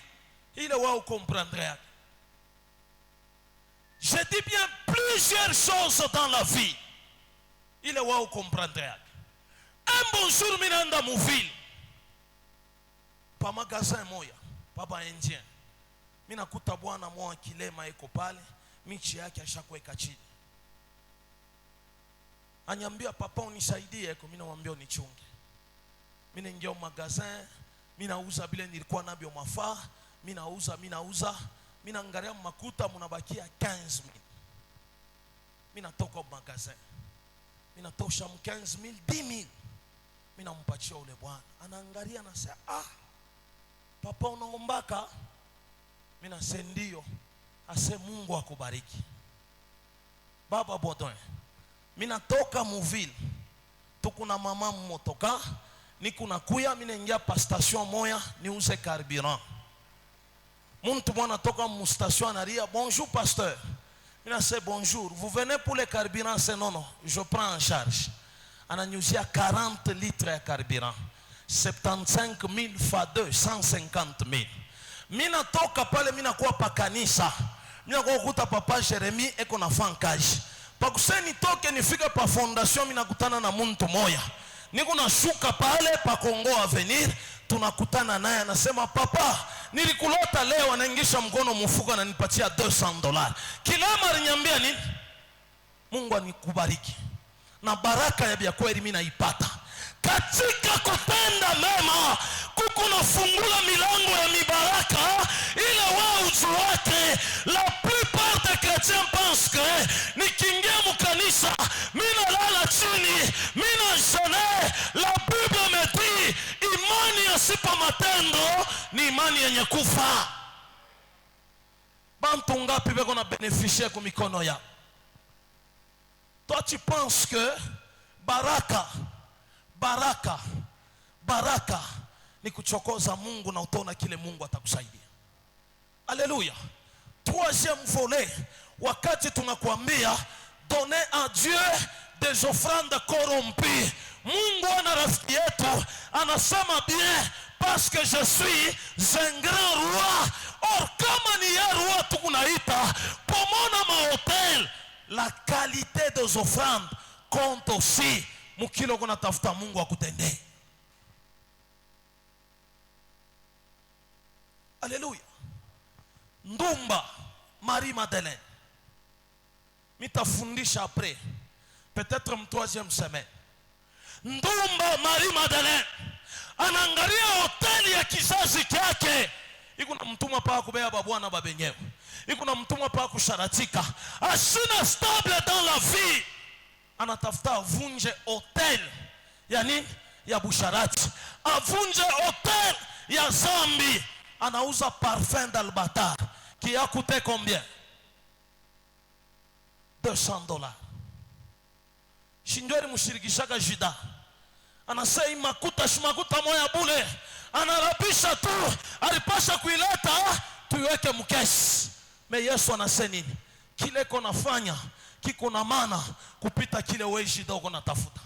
il est où comprendrait. Je dis bien plusieurs choses dans la vie, il est où comprendrait. Un bon jour, minanda mouville, pa magasin moya, papa indien, Mimi nakuta bwana mwa kilema eko pale, michi yake ashakuweka chini. Anyambia papa unisaidie, mimi namwambia unichunge. Mimi naingia magazin, mimi nauza bile nilikuwa nabyo mafaa, mimi nauza, mimi naangalia makuta mnabakia 15,000. Mimi natoka magazin, mimi natosha 15,000, 10,000. Mimi nampatia ule bwana. Anaangalia na sasa, papa unaombaka? Mimi nasema ndio. Ase Mungu akubariki. Baba Bodon. Mimi natoka muville. Tukuna mama mmotoka, nikuna kuya mimi naingia pa station moya niuze carburant. Muntu mwana toka mu station anaria, bonjour pasteur. Mimi nasema bonjour, vous venez pour le carburant? C'est non, je prends en charge. Ananyuzia 40 litres ya carburant. 75,000 fois 2, 150,000. Mimi natoka pale, mimi nakuwa pa kanisa. Mimi nakuwa kukuta papa Jeremy eko na fankaji. Pa kuseni toke nifike pa fondation, mimi nakutana na muntu moya. Niko nashuka pale pa Kongo Avenir, tunakutana naye anasema, papa nilikulota leo. Anaingisha mkono mfuko na nipatia $200. Kilema aliniambia nini? Mungu anikubariki. Na baraka ya bia kweli mimi naipata. Katika kutenda mema kukunafungula milango ya mibaraka ile wewe ujuake. La plupart des chrétiens pensent que nikiingia mkanisa mimi nalala chini, mimi najane. La Bible me dit imani yasipo matendo ni imani yenye kufa. Bantu ngapi beko na beneficier kwa mikono ya? Toi tu penses que baraka ni kuchokoza Mungu na utaona kile Mungu atakusaidia. Alléluia. Troisième volet, wakati tunakuambia donner à Dieu des offrandes corrompues. Mungu ana rafiki yetu anasema bien parce que je suis un grand roi. Or kama ni ya roi tukunaita pomona mahotel, la qualité des offrandes compte aussi. Mukilo kuna tafuta Mungu akutendee. Alléluia. Ndumba Marie Madeleine. Mitafundisha après. Peut-être en 3e semaine. Ndumba Marie Madeleine. Anaangalia hoteli ya kizazi chake. Iko na mtumwa pa kubea babwana babenyewe. Iko na mtumwa pa kusharatika. Asina stable dans la vie. Anatafuta avunje hotel ya nini? Ya busharati. Avunje hotel ya zambi. Anauza parfum d'Albatar qui a coûté combien? $200. Shinjweri mushirikishaka Juda. Anasema makuta moya bule. Anarabisha tu. Alipasha kuileta tuiweke mkesi. Me Yesu anasema nini? Kile konafanya kiko na maana kupita kile wewe Juda uko natafuta.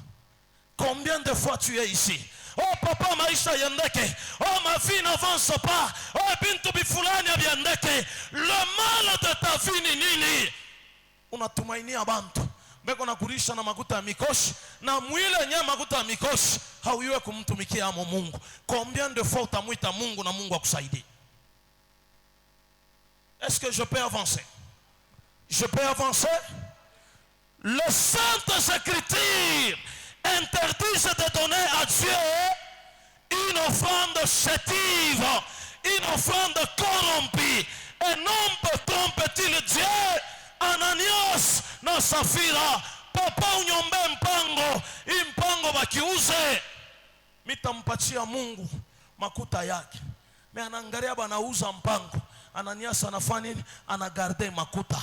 Combien de fois tu es ici? Oh papa maisha yandeke. Oh ma vie n'avance pas. Oh bintu bifulani abiandeke. Le mal de ta vie ni nini? Unatumainia bantu beko na kurisha na makuta ya mikoshi na mwile nye makuta ya mikoshi hauiwe kumtumikia amo Mungu. Combien de fois utamuita Mungu na Mungu akusaidie? Est-ce que je peux avancer? Je peux avancer? Les saintes écritures interdisent de donner à Dieu une offrande chétive, une offrande corrompue. Et non peut tromper-il Dieu? Ananias na Safira, papa unyombe mpango, impango bakiuze. Mitampatia Mungu makuta yake. Me anaangalia banauza mpango. Ananias anafanya nini? Anagarde makuta.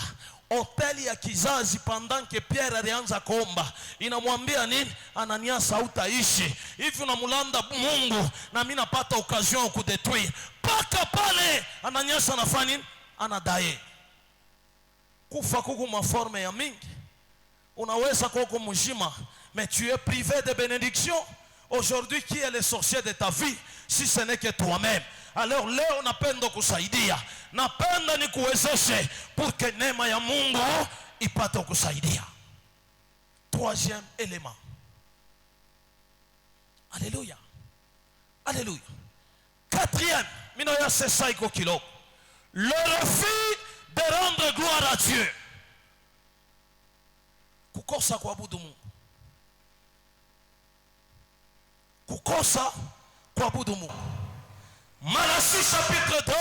Hoteli ya kizazi pendant que Pierre alianza kuomba. Inamwambia nini? Ananias hautaishi. Hivi unamulanda Mungu na mimi napata occasion kudetruire. Paka pale Ananias anafanya nini? Anadai. Kufa kuku maforme ya mingi. Unaweza kuko mjima, mais tu es privé de bénédiction. Aujourd'hui, qui est le sorcier de ta vie si ce n'est que toi-même? Alors leo napenda kusaidia. Napenda nikuwezeshe pour que neema ya Mungu ipate kusaidia. Troisième élément. Alléluia. Alléluia. Quatrième, minoya c'est ça iko kilo. le refus de rendre gloire à Dieu. Kukosa kuabudu Mungu. Kukosa kuabudu Mungu. Malachie chapitre 2,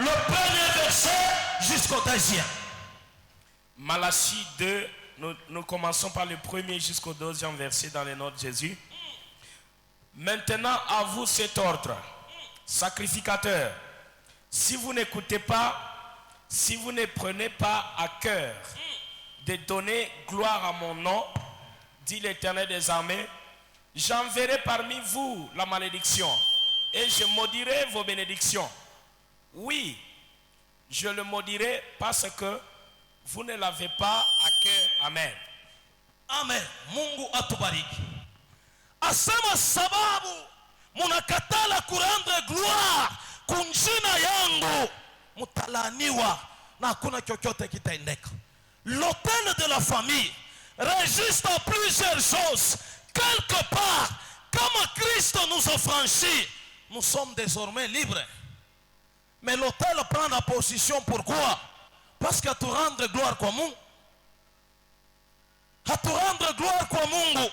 le premier verset jusqu'au deuxième. Malachie 2, nous commençons par le premier jusqu'au deuxième verset dans les notes de Jésus. Maintenant à vous cet ordre, sacrificateurs, si vous n'écoutez pas, si vous ne prenez pas à cœur de donner gloire à mon nom, dit l'Éternel des armées, j'enverrai parmi vous la malédiction et je maudirai vos bénédictions. Oui, je le maudirai parce que vous ne l'avez pas à cœur. Amen. Amen. Mungu atubariki. Asema sababu munakatala kurendre gloire kunjina yangu, mutalaniwa na hakuna chochote kitaendeka. L'autel de la famille résiste à plusieurs choses. Quelque part, comme Christ nous a franchis, nous sommes désormais libres. Mais l'autel prend la position, pourquoi? Parce que tu rendre gloire kwa Mungu. Tu rendre gloire kwa Mungu.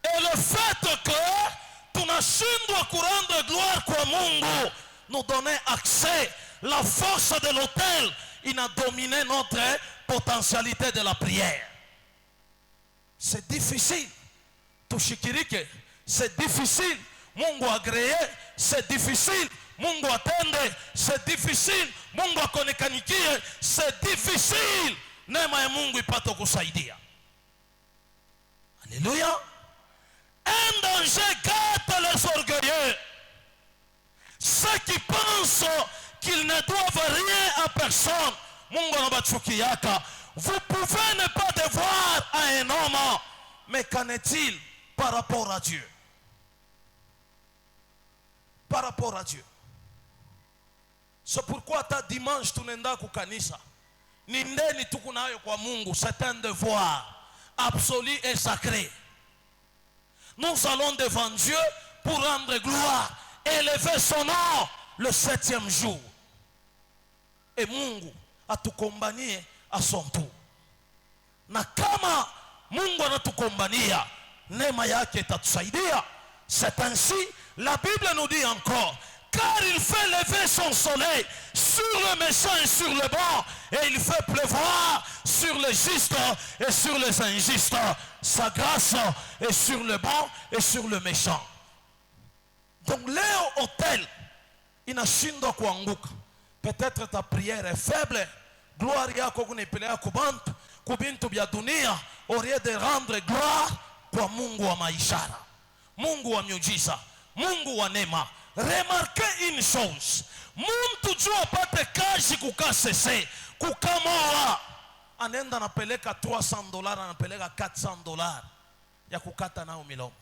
Et le fait que tunashindwa kurendre gloire kwa Mungu nous donner accès, la force de l'autel, il a dominé notre potentialité de la prière. C'est difficile. Tushikirike, c'est difficile. Mungu agréé, c'est difficile. Mungu atende, c'est difficile. Mungu akonekanikie, c'est difficile. Neema ya Mungu ipate kusaidia. Alléluia. Un danger gâte les orgueilleux. Ceux qui pensent qu'ils ne doivent rien à personne. Mungu anabachukiaka. Vous pouvez ne pas devoir à un homme, mais qu'en est-il par rapport à Dieu? Par rapport à Dieu. C'est pourquoi ta dimanche tunaenda kukanisa. Ni ndeni tukunayo kwa Mungu, c'est un devoir absolu et sacré. Nous allons devant Dieu pour rendre gloire et élever son nom le 7e jour. Et Mungu atukombanie à son tour. Na kama Mungu anatukombania, neema yake itatusaidia. C'est ainsi, la Bible nous dit encore, car il fait lever son soleil sur le méchant et sur le bon, et il fait pleuvoir sur les justes et sur les injustes. Sa grâce est sur le bon et sur le méchant. Donc leo hôtel inashindwa kuanguka. Peut-être ta prière est faible, gloire yako kunaipeleka kubantu, kubintu bya dunia, au lieu de rendre gloire kwa Mungu wa maishara, Mungu wa miujiza, Mungu wa neema. Remarquez une chose, muntu juu apate kazi kukasese, kukamoa, anenda anapeleka $300, anapeleka $400 ya kukata nao milomo.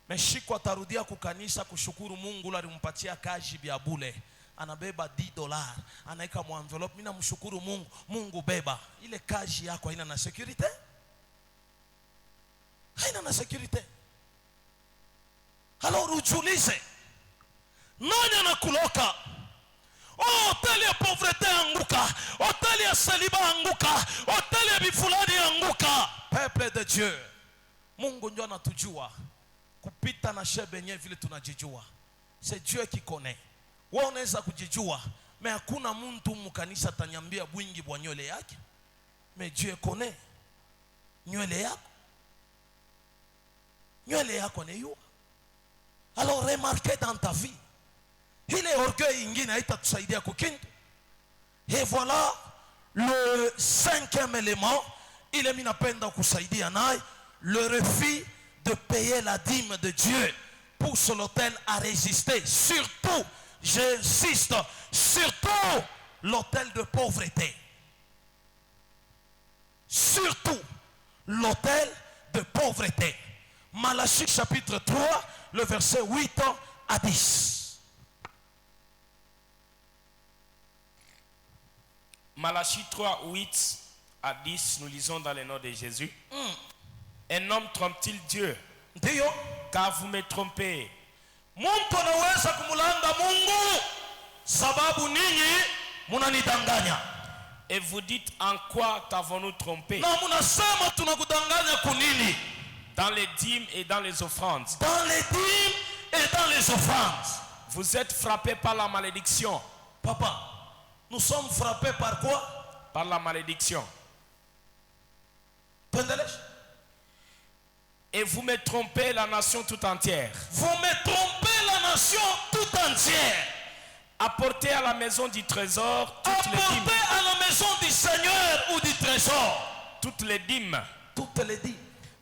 Meshiko atarudia kukanisa kushukuru Mungu alimpatia kazi bya bule, anabeba $10, anaika mu envelope, mimi namshukuru Mungu. Mungu beba ile kazi yako, haina na security, haina na security. Alors ujiulize, nani anakuloka? Oh, hoteli ya pauvreté anguka, hoteli ya saliba anguka, hoteli ya bifulani anguka. Peuple de Dieu, Mungu ndio anatujua kupita na shebenye vile tunajijua. C'est Dieu qui connaît. Wewe unaweza kujijua, mais hakuna mtu mkanisa atanyambia bwingi bwa nywele yake. Mais Dieu connaît nywele yako. Nywele yako ni yua. Alors remarquez dans ta vie, ile orgueil ingine haitatusaidia kukintu. Et voilà le 5e élément, ile mimi napenda kusaidia naye, le refus de payer la dîme de Dieu pousse l'autel à résister. Surtout, j'insiste, surtout l'autel de pauvreté. Surtout l'autel de pauvreté. Malachie chapitre 3, le verset 8 à 10. Malachie 3, 8 à 10, nous lisons dans les noms de Jésus. Un homme trompe-t-il Dieu? Car vous me trompez. Muntu anaweza kumulanga Mungu. sababu ninyi munanidanganya. Et vous dites, en quoi t'avons-nous trompé? Na munasema tunakudanganya kunini? Dans les dîmes et dans les offrandes. Dans les dîmes et dans les offrandes. Vous êtes frappés par la malédiction. Papa, nous sommes frappés par quoi? Par la malédiction. Et vous me trompez la nation tout entière. Vous me trompez la nation tout entière. Apportez à la maison du trésor toutes les dîmes. Apportez à la maison du Seigneur ou du trésor toutes les dîmes. Toutes les dîmes.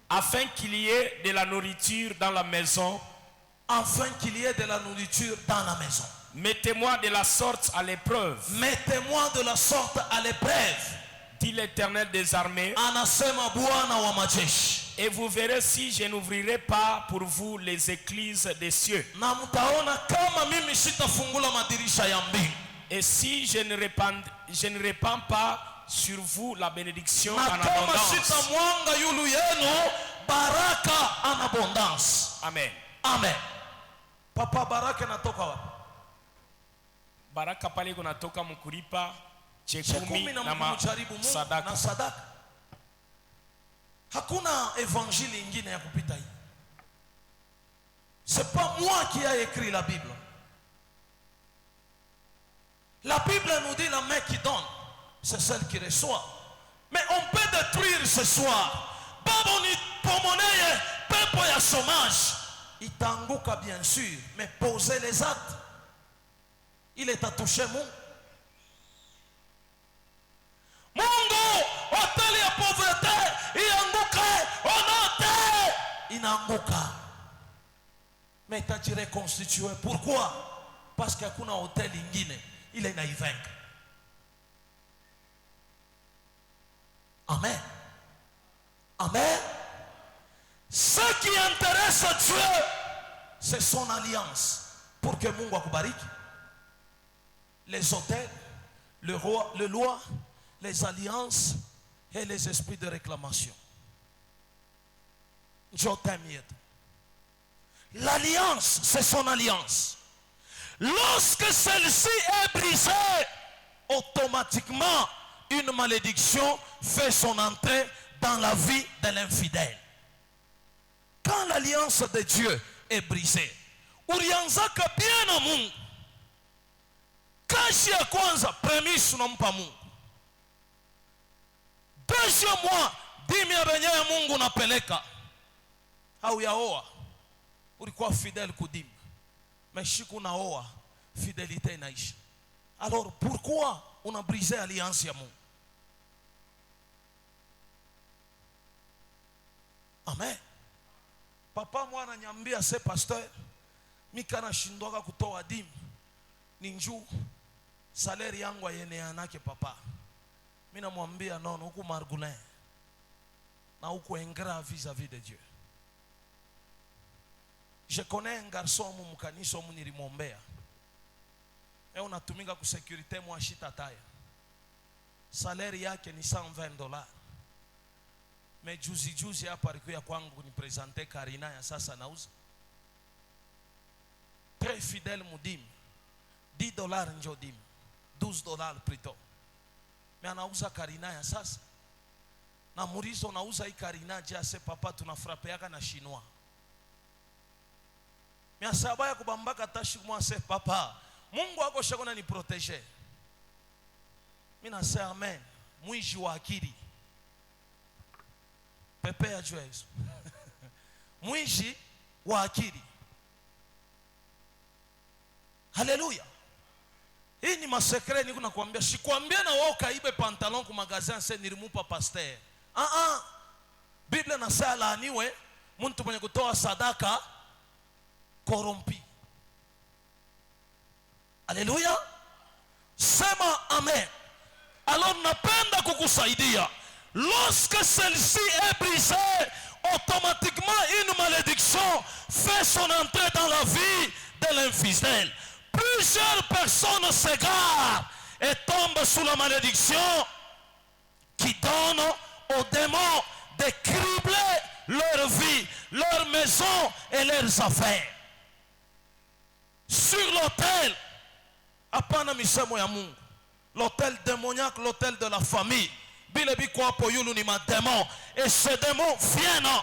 Afin qu'il y ait de la nourriture dans la maison. Afin qu'il y ait de la nourriture dans la maison. Mettez-moi de la sorte à l'épreuve. Mettez-moi de la sorte à l'épreuve. Dit l'Éternel des armées. Anasema Bwana wa majeshi. Et vous verrez si je n'ouvrirai pas pour vous les écluses des cieux. Na mtaona kama mimi sitafungula madirisha ya mbingu. Et si je ne répands pas sur vous la bénédiction en abondance. Amen. Amen. Papa, baraka natoka wapi? Baraka pale kunatoka mkulipa chekumi na sadaka. Na sadaka. Hakuna évangile ingine ya kupita hii. C'est pas moi qui a écrit la Bible. La Bible nous dit la main qui donne, c'est celle qui reçoit. Mais on peut détruire ce soir. Baboni pomoneye pepo ya chômage. Itanguka bien sûr, mais posez les actes. Il est à toucher Mungu. Mungu, hoteli ya pauvreté, ianguke, onote, inanguka. Mais itaji reconstitué. Pourquoi? Parce qu'il y a un hôtel ingine, il est naïvaincre. Amen. Amen. Ce qui intéresse Dieu, c'est son alliance. Pour que Mungu akubariki. Les hôtels, le roi, le loi, les alliances et les esprits de réclamation. Je t'aime. L'alliance, c'est son alliance. Lorsque celle-ci est brisée, automatiquement, une malédiction fait son entrée dans la vie de l'infidèle. Quand l'alliance de Dieu est brisée, ulianzaka bien na Mungu. Kashi ya kwanza, premise unampa Mungu. Deuxième mois, dimi ya benye ya Mungu napeleka. Au ya oa, ulikuwa fidèle kudimu. Mais shiku na oa, fidélité inaisha. Alors pourquoi on a brisé l'alliance ya Mungu? Amen. Papa mwana ananiambia se pasteur, mika nashindwaka kutoa dimu. Ninju salaire yangu ayeneanake papa. Mina mwambia nono huku margulin. Na huku ingrat vis-à-vis de Dieu. Je connais un garçon mu kanisa mu nilimwombea. On anatumika ku sécurité mwa shitataya. Salaire yake ni $120. Mais juzi hapa alikuja kwangu ni presenter Karina ya sasa nauza. Très fidèle mudim. $10 njo dim. $12 plutôt. Mais anauza Karina ya sasa. Na murizo nauza hii Karina jase papa tunafrapeaka na chinois. Mais asaba ya kubambaka tashi mwa se papa. Mungu wako shakona ni protéger. Mina se amen. Mwiji wa akili. Pepe ya jua Yesu. Mwiji wa akili. Haleluya. Hii ni masekre niko nakwambia. Sikwambia na wao kaibe pantalon ku magazin se nilimupa pasteur. Biblia nasema laaniwe mtu mwenye kutoa sadaka corrompu. Alléluia. Sema amen. Alors napenda kukusaidia. Lorsque celle-ci est brisée, automatiquement une malédiction fait son entrée dans la vie de l'infidèle. Plusieurs personnes s'égarent et tombent sous la malédiction qui donne aux démons de cribler leur vie, leur maison et leurs affaires. Sur l'autel, Hapana misemo ya Mungu. L'hôtel démoniaque, l'hôtel de la famille. Bilebi kwa po yulu ni ma démons. Et ces démons viennent.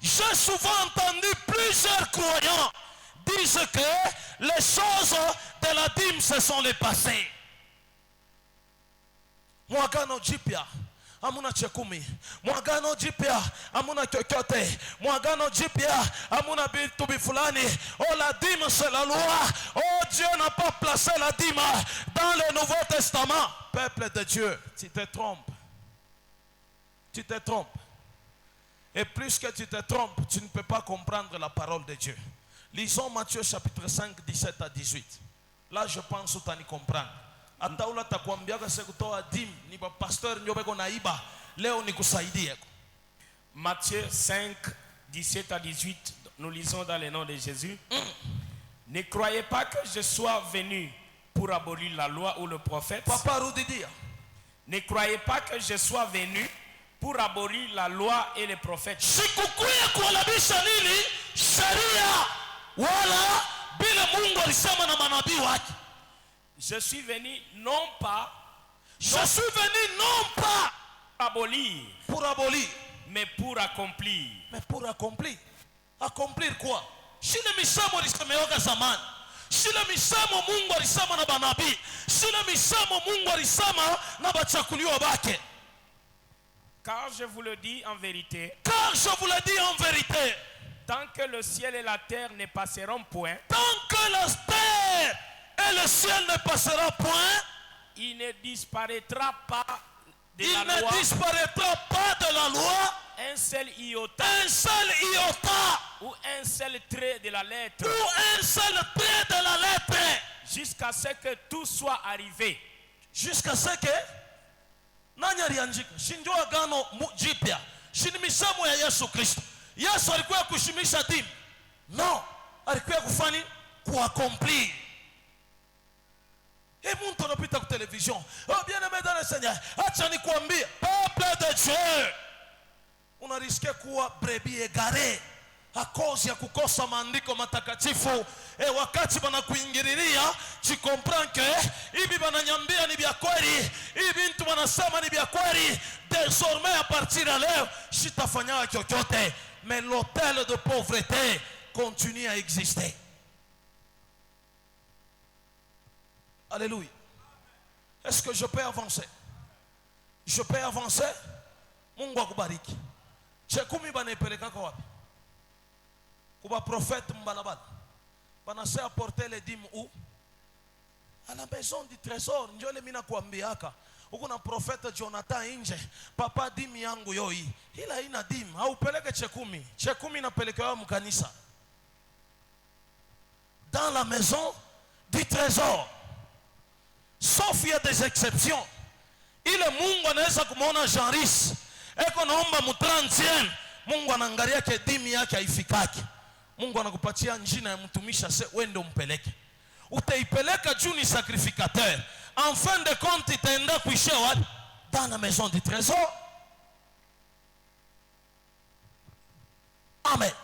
J'ai souvent entendu plusieurs croyants dire que les choses de la dîme se sont les passées. Mwagano jipya amuna chekumi, mwagano jipya amuna chochote, mwagano jipya amuna bitu bifulani. Oh, la dîme c'est la loi. Oh, Dieu n'a pas placé la dîme dans le Nouveau Testament. Peuple de Dieu, tu te trompes. Tu te trompes. Et plus que tu te trompes, tu ne peux pas comprendre la parole de Dieu. Lisons Matthieu chapitre 5, 17 à 18. Là, je pense que tu vas comprendre. Ataula takwambiaga sekutoa dim ni ba pasteur njobeko naiba leo nikusaidie. Matthieu 5, 17 à 18, nous lisons dans le nom de Jésus. Ne croyez pas que je sois venu pour abolir la loi ou le prophète. Papa rudidia. Ne croyez pas que je sois venu pour abolir la loi et les prophètes. Sikukuya kualabisha nini sheria wala bila Mungu alisema na manabii wake. Je suis venu non pas abolir, mais pour accomplir. Mais pour accomplir. Accomplir quoi? Shile misamo lisemeoga zamani. Shile misamo Mungu alisema na manabii. Shile misamo Mungu alisema na bachakuliwa bake. Car je vous le dis en vérité. Tant que le ciel et la terre ne passeront point. Tant que la terre et le ciel ne passera point, il ne disparaîtra pas de la loi, un seul iota, ou un seul trait de la lettre, jusqu'à ce que tout soit arrivé. Jusqu'à ce que nani aliandika shinjo agano jipya shinimisamo ya Yesu Kristo. Yesu alikuwa kushimisha dini? No, alikuwa kufanya kuaccomplir. Et muntu anapita kwa television. Oh, bien-aimé dans le Seigneur, acha nikwambie, peuple de Dieu, unariske kuwa brebis égaré à cause ya kukosa maandiko matakatifu. Et wakati banakuingililia, tu comprends que hivi bananyambia ni vya kweli, hivi mtu wanasema ni vya kweli. Désormais à partir de leo sitafanya chochote. Mais l'hôtel de pauvreté continue à exister. Alléluia. Est-ce que je peux avancer? Je peux avancer? Mungu akubariki. Chekumi banepeleka kwa wapi? Kuba prophète mbalabala. Banase apporter les dîmes où? À la maison du trésor. Njole mina kuambiaka. Uko na prophète Jonathan nje. Papa dimi yangu yoi. Ila ina dimi. Haupeleke chekumi. Chekumi inapelekewa mkanisa. Dans la maison du trésor. Sauf il y a des exceptions. Ile Mungu anaweza kumuona Jean-Ris eko naomba mu 30e, Mungu anaangalia ke dimi yake haifikaki. Mungu anakupatia njina ya mtumisha se wende umpeleke. Utaipeleka juu ni sacrificateur. En fin de compte itaenda kuishia wapi? Dans la maison du trésor. Amen.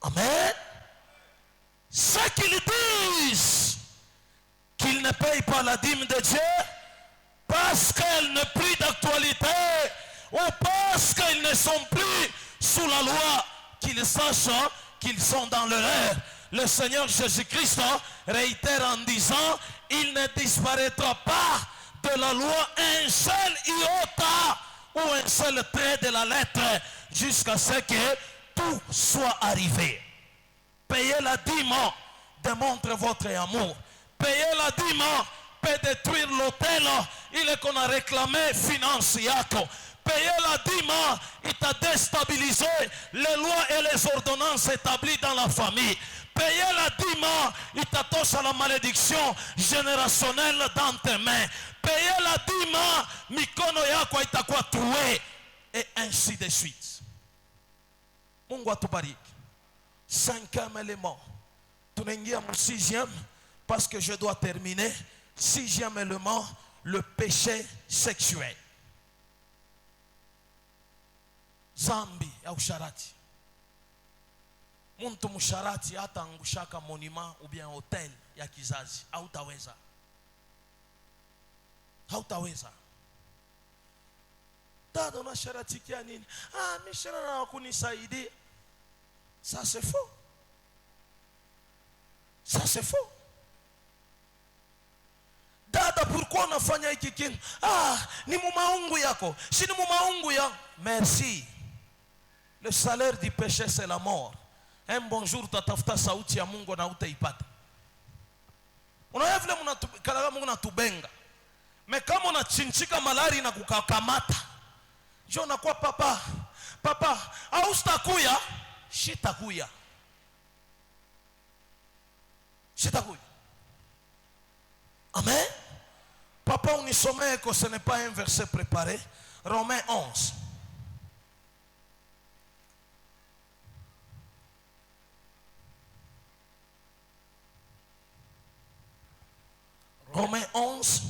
Amen. Ce qu'ils disent qu'ils ne payent pas la dîme de Dieu parce qu'elle n'est plus d'actualité ou parce qu'ils ne sont plus sous la loi, qu'ils sachent qu'ils sont dans l'erreur. Le Seigneur Jésus-Christ réitère en disant, il ne disparaîtra pas de la loi un seul iota ou un seul trait de la lettre jusqu'à ce que tout soit arrivé. Payez la dîme démontre votre amour. Payer la dîme peut détruire l'hôtel. Il est qu'on a réclamé finance yako. Payer la dîme, il t'a déstabilisé les lois et les ordonnances établies dans la famille. Payer la dîme, il t'attache à la malédiction générationnelle dans tes mains. Payer la dîme, mikono yako itakuwa troué. Et ainsi de suite. Mungu atubariki. 5e élément. Tunaingia mu 6e. Parce que je dois terminer. 6e élément, le péché sexuel. Zambi ya usharati. muntu musharati hata angushaka monima ou bien hotel ya kizazi. Hautaweza. Hautaweza. Dada unasharatikia nini? Mishara na kunisaidia. Ça c'est faux. Ça c'est faux. Dada, pourquoi unafanya hiki kitu? Ni mumaungu yako. Si ni mumaungu ya. Merci. Le salaire du péché c'est la mort. Un bon jour utatafuta sauti ya Mungu na utaipata. Unaona vile mnakalaga Mungu natubenga. Mais kama unachinchika malari na kukakamata. Jo nakuwa papa. Papa, au sitakuya? Shitakuya. Shitakuya. Amen. Papa, unisomee que ce n'est pas un verset préparé. Romains 11. Romains 11,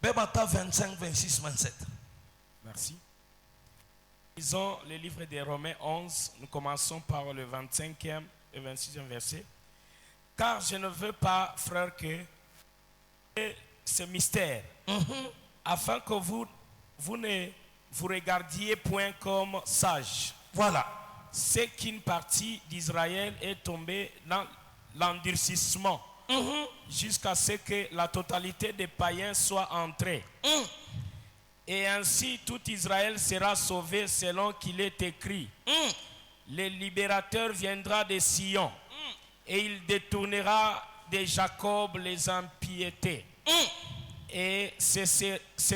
Bébata 25, 26, 27. Merci. Lisons le livre des Romains 11. Nous commençons par le 25e et 26e verset. Car je ne veux pas, frère, que ce mystère, afin que vous ne vous regardiez point comme sages. Voilà. C'est qu'une partie d'Israël est tombée dans l'endurcissement. Jusqu'à ce que la totalité des païens soit entrée. Et ainsi tout Israël sera sauvé selon qu'il est écrit. Le libérateur viendra de Sion et il détournera de Jacob les impiétés. Et ce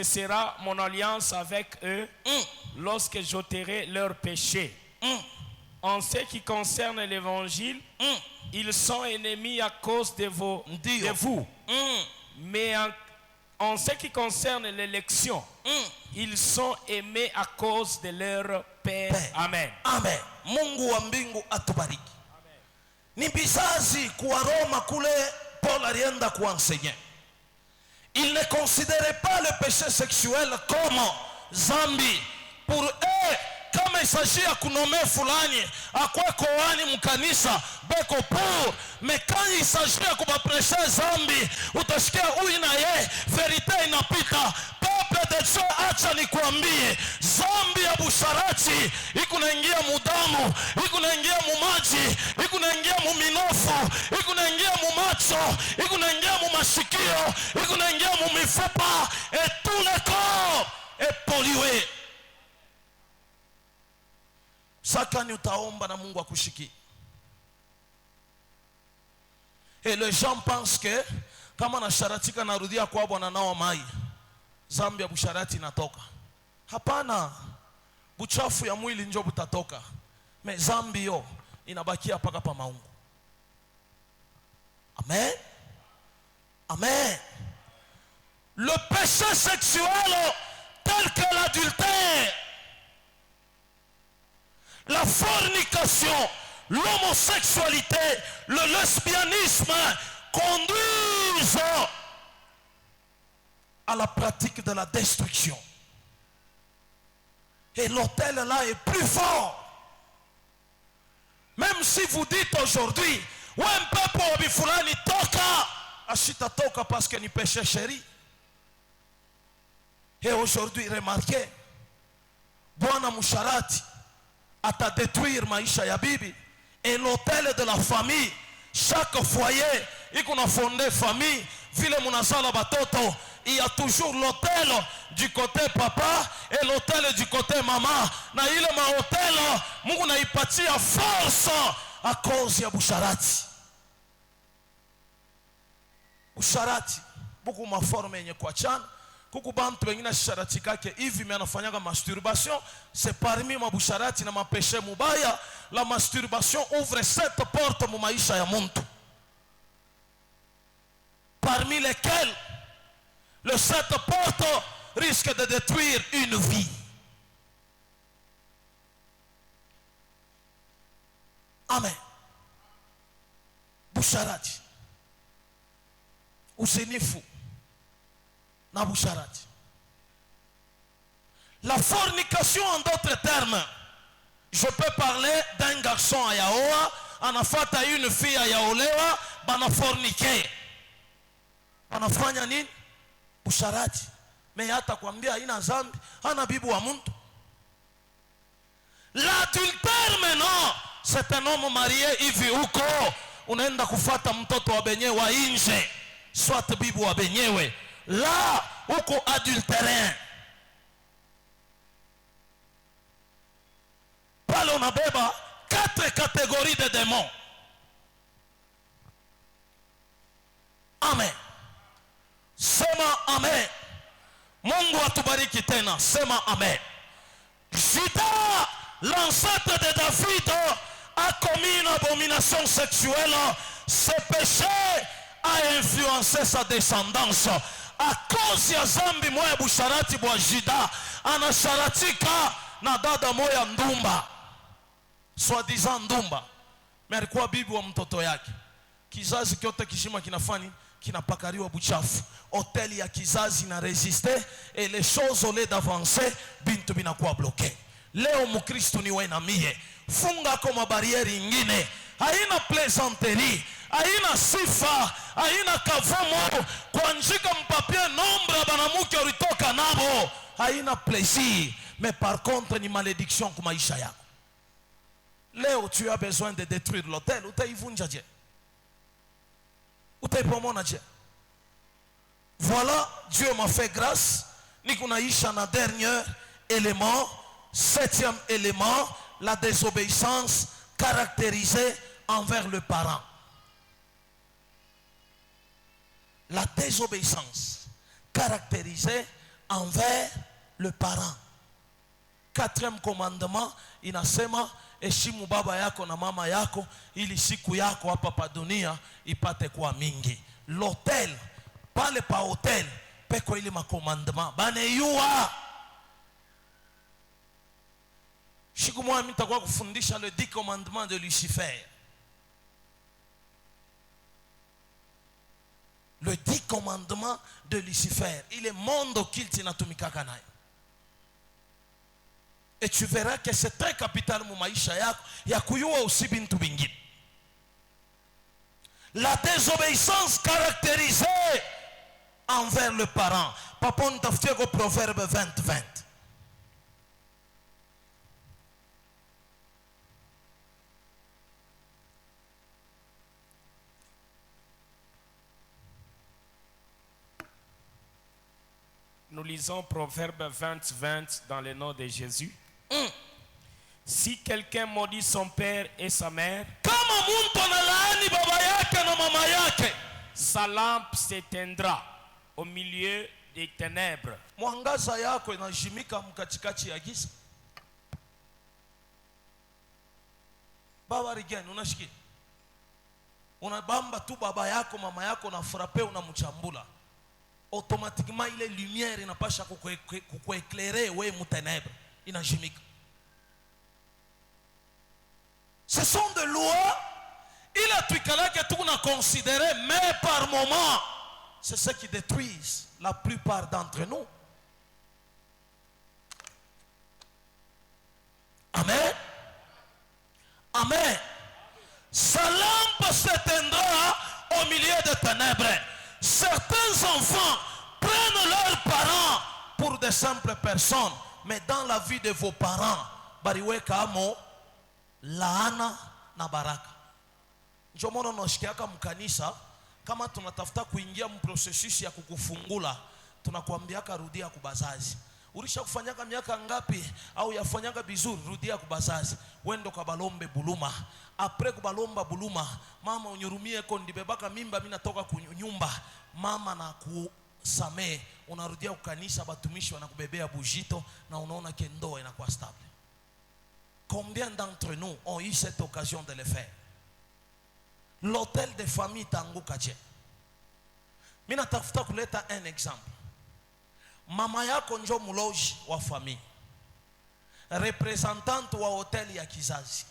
sera mon alliance avec eux lorsque j'ôterai leurs péchés. En ce qui concerne l'évangile, ils sont ennemis à cause de vous. Mais en ce qui concerne l'élection, ils sont aimés à cause de leur Père. Amen. Amen. Mungu wa mbingu atubariki. Ni bizazi kwa Roma kule Paul alienda kuenseigner. Il ne considérait pas le péché sexuel comme zambi. Pour eux, kama isaji ya kunome fulani akwa koani mkanisa beko pour, mais quand il s'agit ya kubapresha zambi utasikia huyu na ye verite inapita. Peuple de Dieu, acha nikwambie, zambi ya busharati ikunaingia mudamu, ikunaingia mumaji, ikunaingia muminofu, ikunaingia mumacho, ikunaingia mumashikio, ikunaingia mumifupa, et tout le corps est pollué. Sakani utaomba na Mungu akushiki. Et les gens pensent que kama na sharatika narudia kwa Bwana nao mai, zambi ya busharati inatoka. Hapana. Buchafu ya mwili njo butatoka. Mais zambi yo inabakia paka pa maungu. Amen. Amen. Le péché sexuel tel que l'adultère, la fornication, l'homosexualité, le lesbianisme conduisent à la pratique de la destruction. Et l'autel là est plus fort. Même si vous dites aujourd'hui, ouais, un peu pour bifulani toka, ashita toka parce que ni péché chéri. Et aujourd'hui, remarquez, Bwana Musharati ata détruire maisha ya bibi. Et l'autel de la famille, chaque foyer, il a fondé famille, vile munazala batoto, il y a toujours l'autel du côté papa et l'autel du côté maman. Na ile ma hôtel, Mungu na ipatia force à cause ya busharati. Busharati, beaucoup ma forme yenye kuachana. Kuku bantu wengine sharati kake hivi mimi anafanyaga masturbation, c'est parmi mabusharati na mapeshe mubaya. La masturbation ouvre cette porte mu maisha ya muntu, parmi lesquelles cette porte risque de détruire une vie. Amen. Busharati, usenifu na busharati. La fornication, en d'autres termes, je peux parler d'un garçon à Yaoua anafata une fille ya olewa, banafornike. Anafanya nini? Usharati. Mais hata kuambia haina zambi, hana bibi wa mtu. L'adultère maintenant, c'est un homme marié hivi huko, unaenda kufata mtoto wa benyewe wa nje, soit bibi wa benyewe. Là, huko adultérien. Pale unabeba 4 catégories de démons. Amen. Sema amen. Mungu atubariki tena. Sema amen. Judas, l'ancêtre de David, a commis une abomination sexuelle. Ce péché a influencé sa descendance. À cause ya zambi moya busharati bwa Judas, anasharatika na dada moya ndumba. Soi-disant ndumba. Mais alikuwa bibi wa mtoto yake. Kizazi kyote kishima kinafani kinapakariwa buchafu. Hoteli ya kizazi na resiste, et les choses au lieu d'avancer bintu binakuwa bloqué. Leo mukristo ni wewe na mie, funga kama barieri ingine, haina plaisanterie, haina sifa, haina kavumo, kuanjika mpapie nombre banamuke ulitoka nabo, haina plaisir, mais par contre ni malédiction kwa maisha yako. Leo tu as besoin de détruire l'hôtel, utaivunja je? Utaipomona je? Voilà, Dieu m'a fait grâce. Nikunaisha na dernier élément, 7e élément, la désobéissance caractérisée envers le parent. La désobéissance caractérisée envers le parent. 4e commandement inasema, heshimu baba yako na mama yako ili siku yako hapa pa dunia ipate kuwa mingi. L'hôtel, pale pa hotel, peko ili makomandement baneyua. Siku moja mimi nitakuwa kufundisha le 10 commandements de Lucifer. Le 10 commandements de Lucifer. Il est monde occulte inatumikaka nayo. Et tu verras que c'est très capital mu maisha yako ya kuyua usi bintu bingine. La désobéissance caractérisée envers le parent. Papa nitafutie ko Proverbe 20:20. Nous lisons Proverbe 20:20 dans le nom de Jésus. Si quelqu'un maudit son père et sa mère, sa lampe s'éteindra au milieu des ténèbres. Mwangaza yako inajimika mkatikati ya giza. Baba rigeni unashiki. Unabamba tu baba yako mama yako na frappe unamchambula. Automatiquement ile lumière inapasha kukuéclairer wewe muténèbres. Inajimika. Ce sont des lois, il a tout que tout a considéré, mais par moment, c'est ce qui détruisent la plupart d'entre nous. Amen. Amen. Sa lampe s'éteindra au milieu des ténèbres. Certains enfants prennent leurs parents pour des simples personnes, mais dans la vie de vos parents, bariweka amo laana na baraka. Ndio maana unashikiaka mkanisa kama tunatafuta kuingia mprocessus ya kukufungula, tunakuambiaka rudia kubazazi. Ulishakufanyaka miaka ngapi au yafanyaka vizuri, rudia kubazazi. Wendo kabalombe buluma. Après kubalomba buluma, mama unyurumie kondibebaka mimba mimi natoka kunyumba, mama na kusamee, unarudia kukanisa, batumishi wanakubebea bujito na unaona kendo inakuwa stable. Combien d'entre nous ont eu cette occasion de le faire? L'hôtel de famille tanguka je. Mimi natafuta kuleta un exemple. Mama yako njo muloji wa famille, representante wa hotel ya kizazi.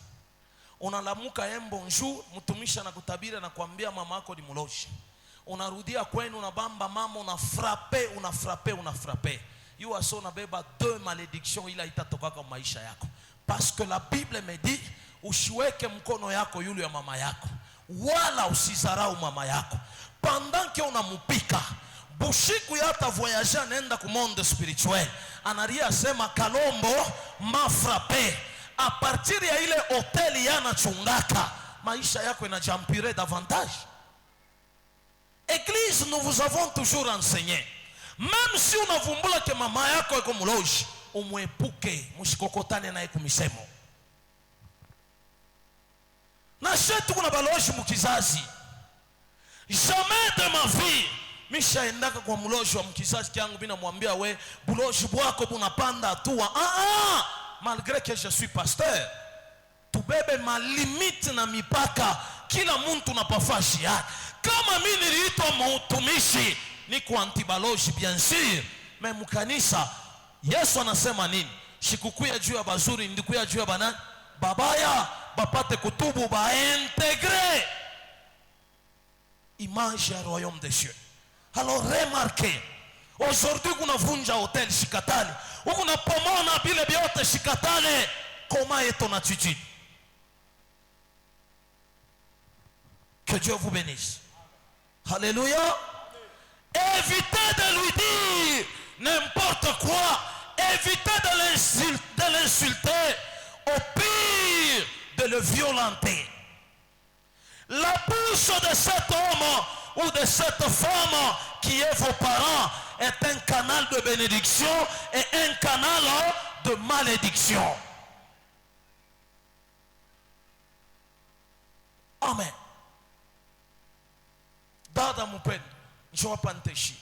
Unalamuka un bonjour, mtumisha na kutabira na kuambia mama yako ni muloji. Unarudia kwenu unabamba mama, unafrappe. You aso unabeba 2 malédictions ila itatoka kwa maisha yako. Parce que la Bible me dit, usiweke mkono yako yule ya mama yako, wala usizarau mama yako. Pendant que unamupika, bushiku yata voyager nenda ku monde spirituel, anaria sema Kalombo m'a frappé. A partir ya ile hoteli yana chungaka, maisha yako inajampire davantage. Église, nous vous avons toujours enseigné, même si unavumbula ke mama yako eko muloji, umwepuke, mushikokotane naye kumisemo. Na shetu kuna baloji mukizazi. Jamais de ma vie misha endaka kwa muloji wa mkizazi kiangu bina mwambia we buloji bwako bunapanda atua. Malgré que je suis pasteur, tubebe ma limite na mipaka, kila muntu napafashi yake. Kama mimi niliitwa mtumishi niko antibaloji bien sûr, mais mkanisa Yesu anasema nini? Shikukuya juu ya bazuri, ndikuya juu ya banani babaya, bapate kutubu, baintegre image ya royaume des cieux. Alors remarquez, aujourd'hui kuna vunja hotel Shikatale, kuna pomona bile biote Shikatale. Comment est ton attitude? Que Dieu vous bénisse. Alléluia. Évitez de lui dire n'importe quoi. Évitez de l'insulter. Au pire, de le violenter. La bouche de cet homme ou de cette femme qui est vos parents est un canal de bénédiction et un canal de malédiction. Amen. Dada mupendo, njoo panteshi.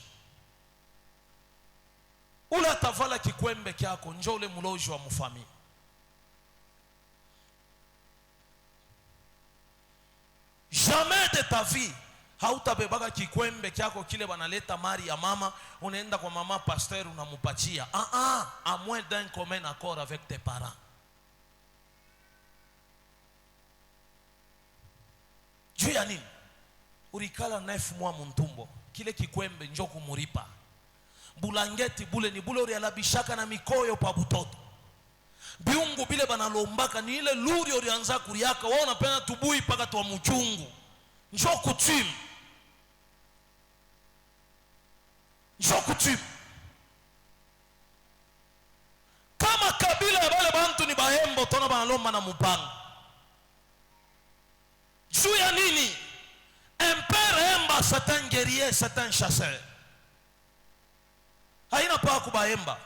Ule atavala kikwembe kyako, njoo ule muloji wa mufami. Jamais de ta vie hautabebaka kikwembe kyako kile banaleta mari ya mama, unaenda kwa mama pasteur unamupatia. À moins d'un commun accord avec tes parents. Juu ya nini? Urikala 9 mois muntumbo, kile kikwembe njoo kumuripa. Bulangeti bule ni bule urialabishaka na mikoyo pa butoto. Biungu bile banalombaka ni ile luri orianza kuriaka, wao unapenda tubui paka tuwa mchungu. Njoo kutim. Njoo kutim. Kama kabila ya bale bantu ni bahembo, tona banalomba na mupanga. Juu ya nini? Un père emba, c'est un guerrier, c'est un chasseur. Haina pa kubahemba.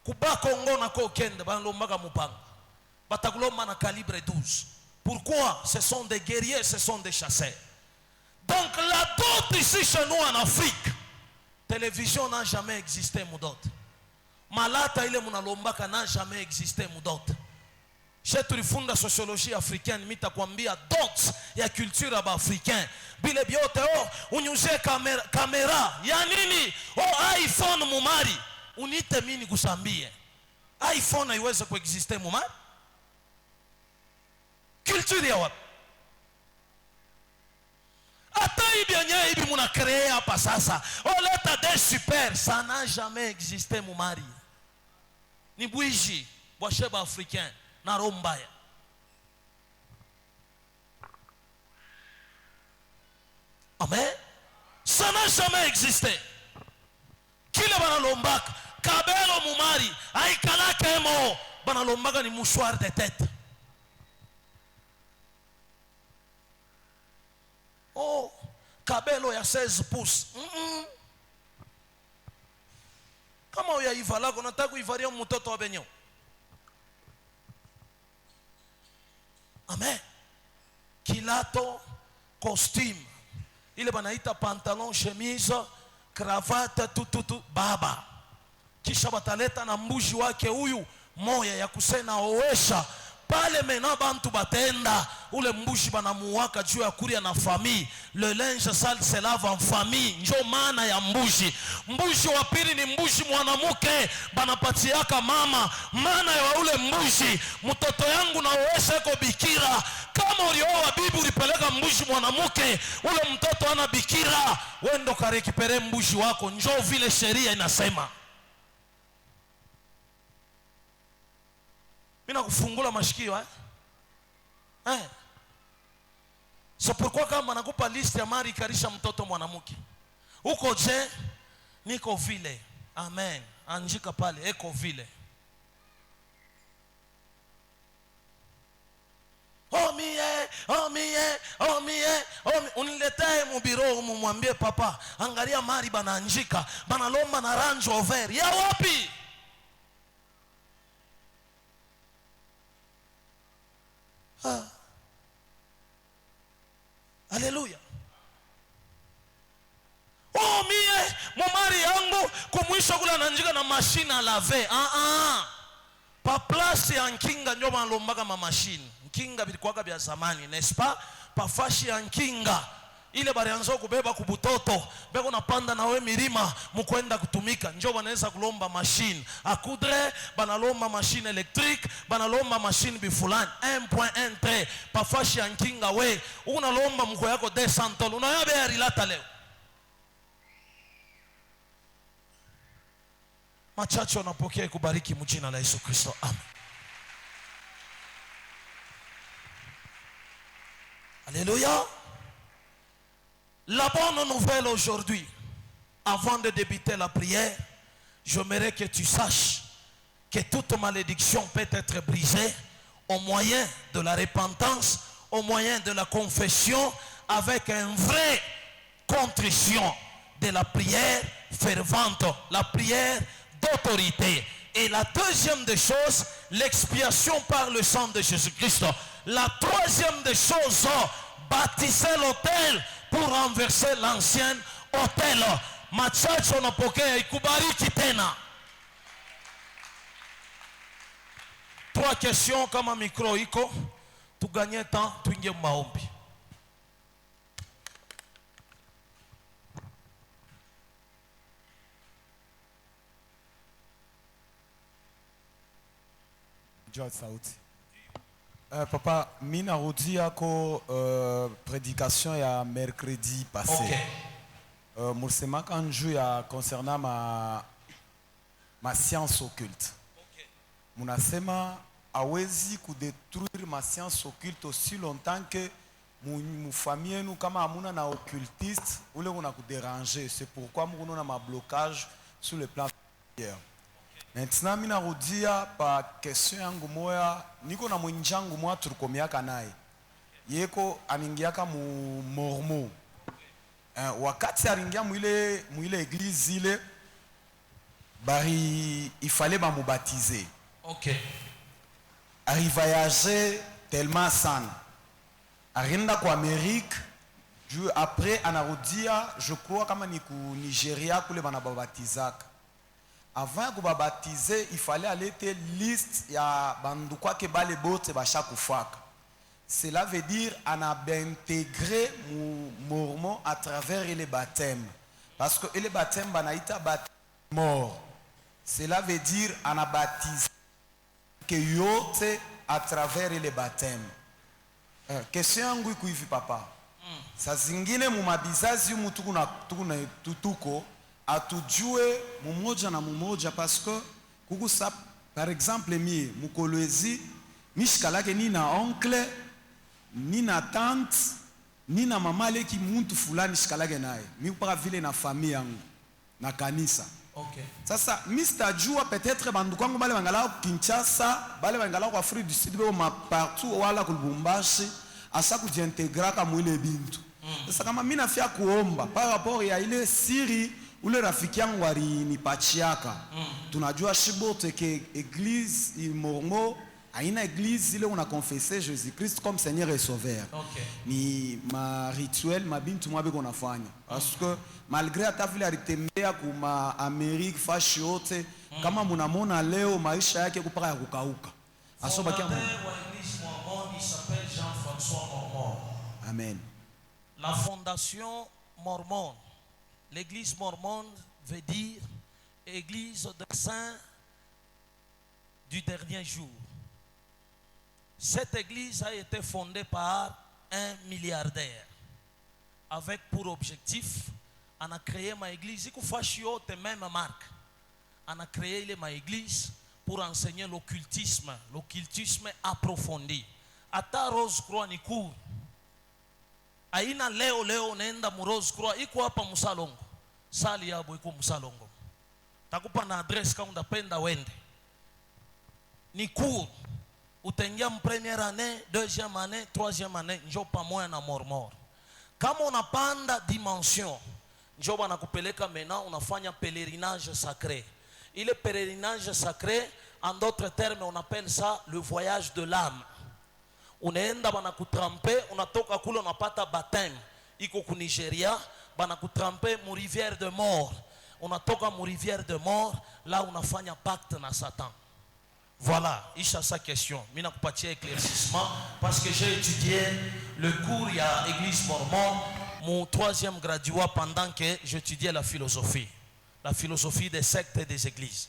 Kuba Congo na kokende banalombaga mupanga. Batakulomba na calibre 12. Pourquoi? Ce sont des guerriers, ce sont des chasseurs. Donc la dot ici chez nous en Afrique, télévision n'a jamais existé mudot. Malata ile munalombaka n'a jamais existé mudot. Chez tulifunda sociologie africaine, mita kwambia dot ya culture aba africain. Bile biote unyuze kamera. Ya nini? iPhone mumari. Unite mini kusambie. iPhone haiweze kuexiste mumari. Culture ya wapi? Ata hibi anya hibi muna créé hapa sasa. Leta des super, ça n'a jamais existé mumari. Ni bougie, boasheba africain na rombaya. Amen. Ça n'a jamais existé. Kile banalombaka kabelo mumari aikalake mo banalombaka ni mouchoir de tête. Kabelo ya 16 pouces. Kama uyaivala unataka kuivalia mtoto wa benyo. Amen. Kilato, costume. Ile banaita pantalon, chemise, cravate, tututu, baba. Kisha bataleta na mbuji wake huyu moya ya kusena oesha. Pale mena bantu batenda ule mbuji banamuwaka juu ya kuria na famille. Le linge sale se lave en famille. Njo maana ya mbuji. Mbuji wa pili ni mbuji mwanamuke, banapatiaka mama. Maana ya ule mbuji, mtoto yangu na oesha eko bikira. Kama ulioa bibi ulipeleka mbuji mwanamuke, ule mtoto ana bikira, wendo karekipere mbuji wako. Njo vile sheria inasema. Mina kufungula mashikio So pourquoi kama nakupa list ya mari karisha mtoto mwanamke? Uko je? Niko vile. Amen. Anjika pale eko vile. Uniletee mubiro umwambie papa, angalia mari banaanjika, banalomba na Range Rover. Ya wapi? Haleluya. Mumari yangu kumwisho kula nanjika na machine à laver. Pa place ya nkinga ndio banalombaka ma machine. Nkinga bilikuwa bya zamani, n'est-ce pas? Pa fashi ya nkinga ile barianzo kubeba kubutoto beko napanda nawe milima mukwenda kutumika, njo banaweza kulomba machine a coudre, banalomba machine électrique, banalomba machine bifulani 1.1 pa fashi ya nkinga. We unalomba mko yako $200, unayabe ya rilata leo. Machache wanapokea kubariki mjina la Yesu Kristo. Amen. Alléluia. La bonne nouvelle aujourd'hui, avant de débuter la prière, j'aimerais que tu saches que toute malédiction peut être brisée au moyen de la repentance, au moyen de la confession, avec une vraie contrition de la prière fervente, la prière d'autorité. Et la deuxième des choses, l'expiation par le sang de Jésus-Christ. La troisième des choses, baptiser l'autel pour renverser l'ancien autel. Machacho napokea ikubariki tena. 3 questions kama micro iko, tu gagner temps, tuingie maombi. Papa, mina rodi yako prédication ya mercredi passé. Okay. Mursema kanju ya concernant ma science occulte. Okay. Munasema awezi kudétruire ma science occulte aussi longtemps que mu famille nous kama amuna na occultiste ule kuna kudéranger. C'est pourquoi muna na ma blocage sur le plan familial. Maintenant mina rudia pa question yangu moya, niko na mwinjangu moya turukomiaka naye. Yeko aningiaka mu mormo. Wakati aringia mwile église ile bari il fallait ba mu baptiser. OK. Ari voyager tellement sana. Arinda kwa Amérique, après anarudia, je crois kama ni ku Nigeria kule bana babatizaka. Avant de baptiser, il fallait aller te liste ya bandu kwa ke bale bote ba chaque fois. Cela veut dire on a intégré mormon à travers les baptêmes. Parce que les baptêmes banaita baptême mort. Cela veut dire on a baptisé que yote à travers les baptêmes. Question yangu kuivi papa. Sa zingine mu mabizazi mutuku na tutuko atujue mumoja na mumoja parce que kukusa par exemple mie mukolwezi mishikalake ni na oncle ni na tante ni na mama leki muntu fulani shikalake naye mi kupaka vile na famille yangu na kanisa. Okay. Sasa Mr. Jua peut-être bandu kwangu bale bangala Kinshasa bale bangala kwa Afrique du Sud beko partout wala kulubumbashi asa kujiintegra kama ile bintu. Sasa kama mimi nafia kuomba par rapport ya ile siri ule rafiki yangu alinipachiaka. Tunajua shibote ke église Mormo aina église ile una confesser Jésus-Christ comme Seigneur et Sauveur. Okay. Ni ma rituel mabintu mwabe konafanya. Parce que malgré hata vile alitembea kuma Amerique fashi yote kama munamona leo maisha yake kupaka ya kukauka. Asobaki Fondateur wa l'église mormone, il s'appelle Jean-François Mormon. Amen. La fondation mormone, l'église mormone veut dire église des saints du dernier jour. Cette église a été fondée par un milliardaire avec pour objectif, on a créé ma église, il même marque. On a créé ma église pour enseigner l'occultisme approfondi. ata Rose Croix ni cour. Aina leo unaenda mu Rose Croix iko hapa Musalongo. Sali yabo iko Musalongo. Takupa na adresse kama unapenda wende. Ni cour. Utaingia première année, deuxième année, troisième année, njo pamoja na mormor. Kama unapanda dimension, njo banakupeleka maintenant unafanya pèlerinage sacré. Il pèlerinage sacré, en d'autres termes, on appelle ça le voyage de l'âme. Unaenda banakutrampe, unatoka kule unapata baptême. Iko ku Nigeria, banakutrampe mu rivière de mort. Unatoka mu rivière de mort, là unafanya pacte na Satan. Voilà, isha sa question. Mina kupatia éclaircissement parce que j'ai étudié le cours il y a église mormon, mon troisième graduat pendant que j'étudiais la philosophie des sectes et des églises.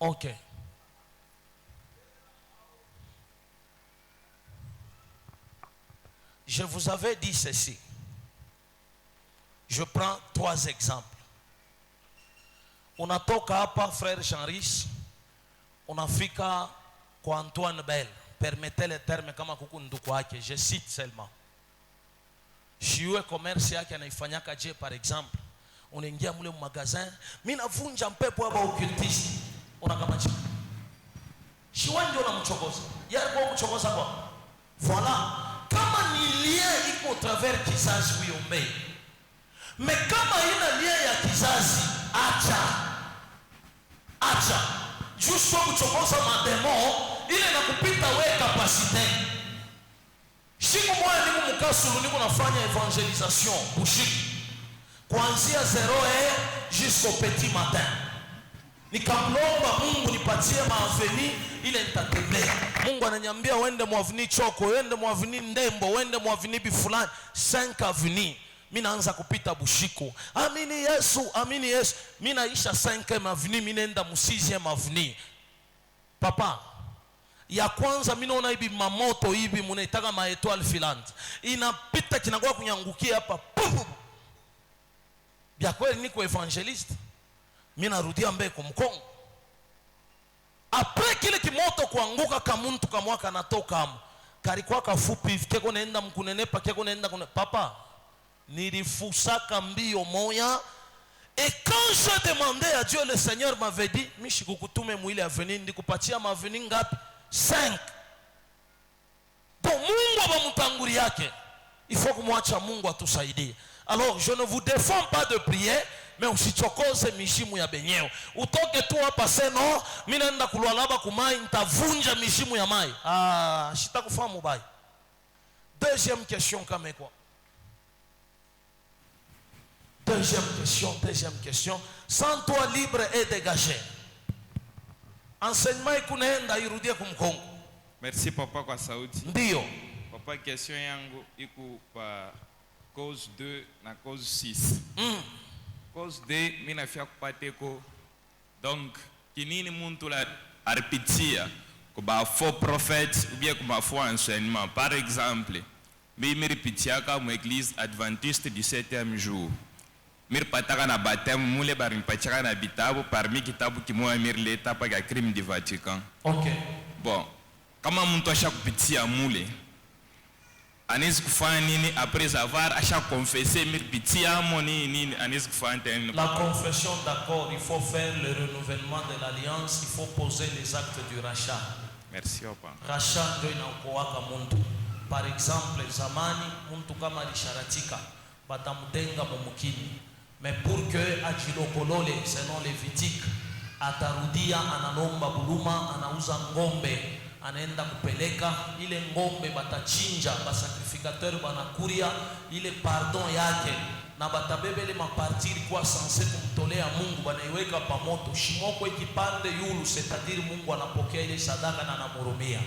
OK. Je vous avais dit ceci. Je prends 3 exemples. Unatoka hapa frère Jean-Riche, unafika kwa Antoine Bell. Permettez le terme kama kuku nduku wake, je cite seulement. Shiwe commerce yake anaifanyaka je par exemple. Unaingia mule mu magasin, mimi navunja mpepo hapa occultiste. Unakamacha. Shiwe ndio unamchokoza. Yeye kwa kuchokoza kwa. Voilà. Kama ni lien iko travers kizazi uyombe. Mais kama ina lien ya kizazi, acha. Juste kwa kuchokoza mademo, ile nakupita we capacité. Siku moja niko mkasulu niko nafanya evangelisation bushiki. Kuanzia 0h jusqu'au petit matin. Nikamlomba Mungu nipatie maaveni ile nitatembea. Mungu ananiambia uende mwavini Choko, uende mwavini Ndembo, uende mwavini Bifulani, 5 aveni. Mimi naanza kupita Bushiko. Amini Yesu. Mimi naisha 5e aveni, mimi naenda mu 6e aveni. Papa, ya kwanza mimi naona hivi mamoto hivi mnaitaka ma étoile filante. Inapita kinakuwa kunyangukia hapa. Bia kweli niko evangeliste. Mimi narudia mbele kwa Mkongo. Après kile kimoto kuanguka kama mtu kama kanatoka hapo. Kalikuwa kafupi hivi keko naenda mkunenepa keko naenda papa. Nilifusaka mbio moya. Et quand je demandais à Dieu, le Seigneur m'avait dit, mimi shikukutume mwile avenir ndikupatia mavenir ngapi? 5. Donc Mungu abamutanguri yake. Il faut kumwacha Mungu atusaidie. Alors je ne vous défends pas de prier. Mais usichokoze mishimu ya benyeo. Utoke tu hapa seno, mimi naenda kulwalaba kumai nitavunja mishimu ya mai. Sitakufahamu bai. Deuxième question kama quoi? Deuxième question. Sans toi libre et dégagé. Enseignement ikunaenda irudie kumkongo. Merci papa kwa sauti. Ndio. Papa question yangu iku pa cause 2 na cause 6. Cause 2 mimi nafia kupateko. Donc kinini muntu la arpitia kuba faux prophètes ou bien kuba faux enseignement. Par exemple, mimi ripitiaka mu église adventiste du 7e jour. Mir pataka na baptême mule bari pataka na bitabu parmi kitabu kimoja mir leta pa ya crime du Vatican. OK. Bon, kama muntu asha kupitia mule anaweza kufanya nini après avoir asha confessé mir pitia moni nini anaweza kufanya tena? La confession, d'accord, il faut faire le renouvellement de l'alliance, il faut poser les actes du rachat. Merci papa. Rachat ndio inaokoaka muntu. Par exemple, zamani muntu kama alisharatika batamudenga mumukini. Mais pour que ajilokolole selon Lévitique atarudia analomba buluma, anauza ngombe, anaenda kupeleka ile ngombe, batachinja, basacrificateur banakuria ile pardon yake na batabebele mapartiri kwa sanse kumtolea Mungu, banaiweka pa moto shimoko ikipande yulu, c'est-à-dire Mungu anapokea ile sadaka na anamhurumia.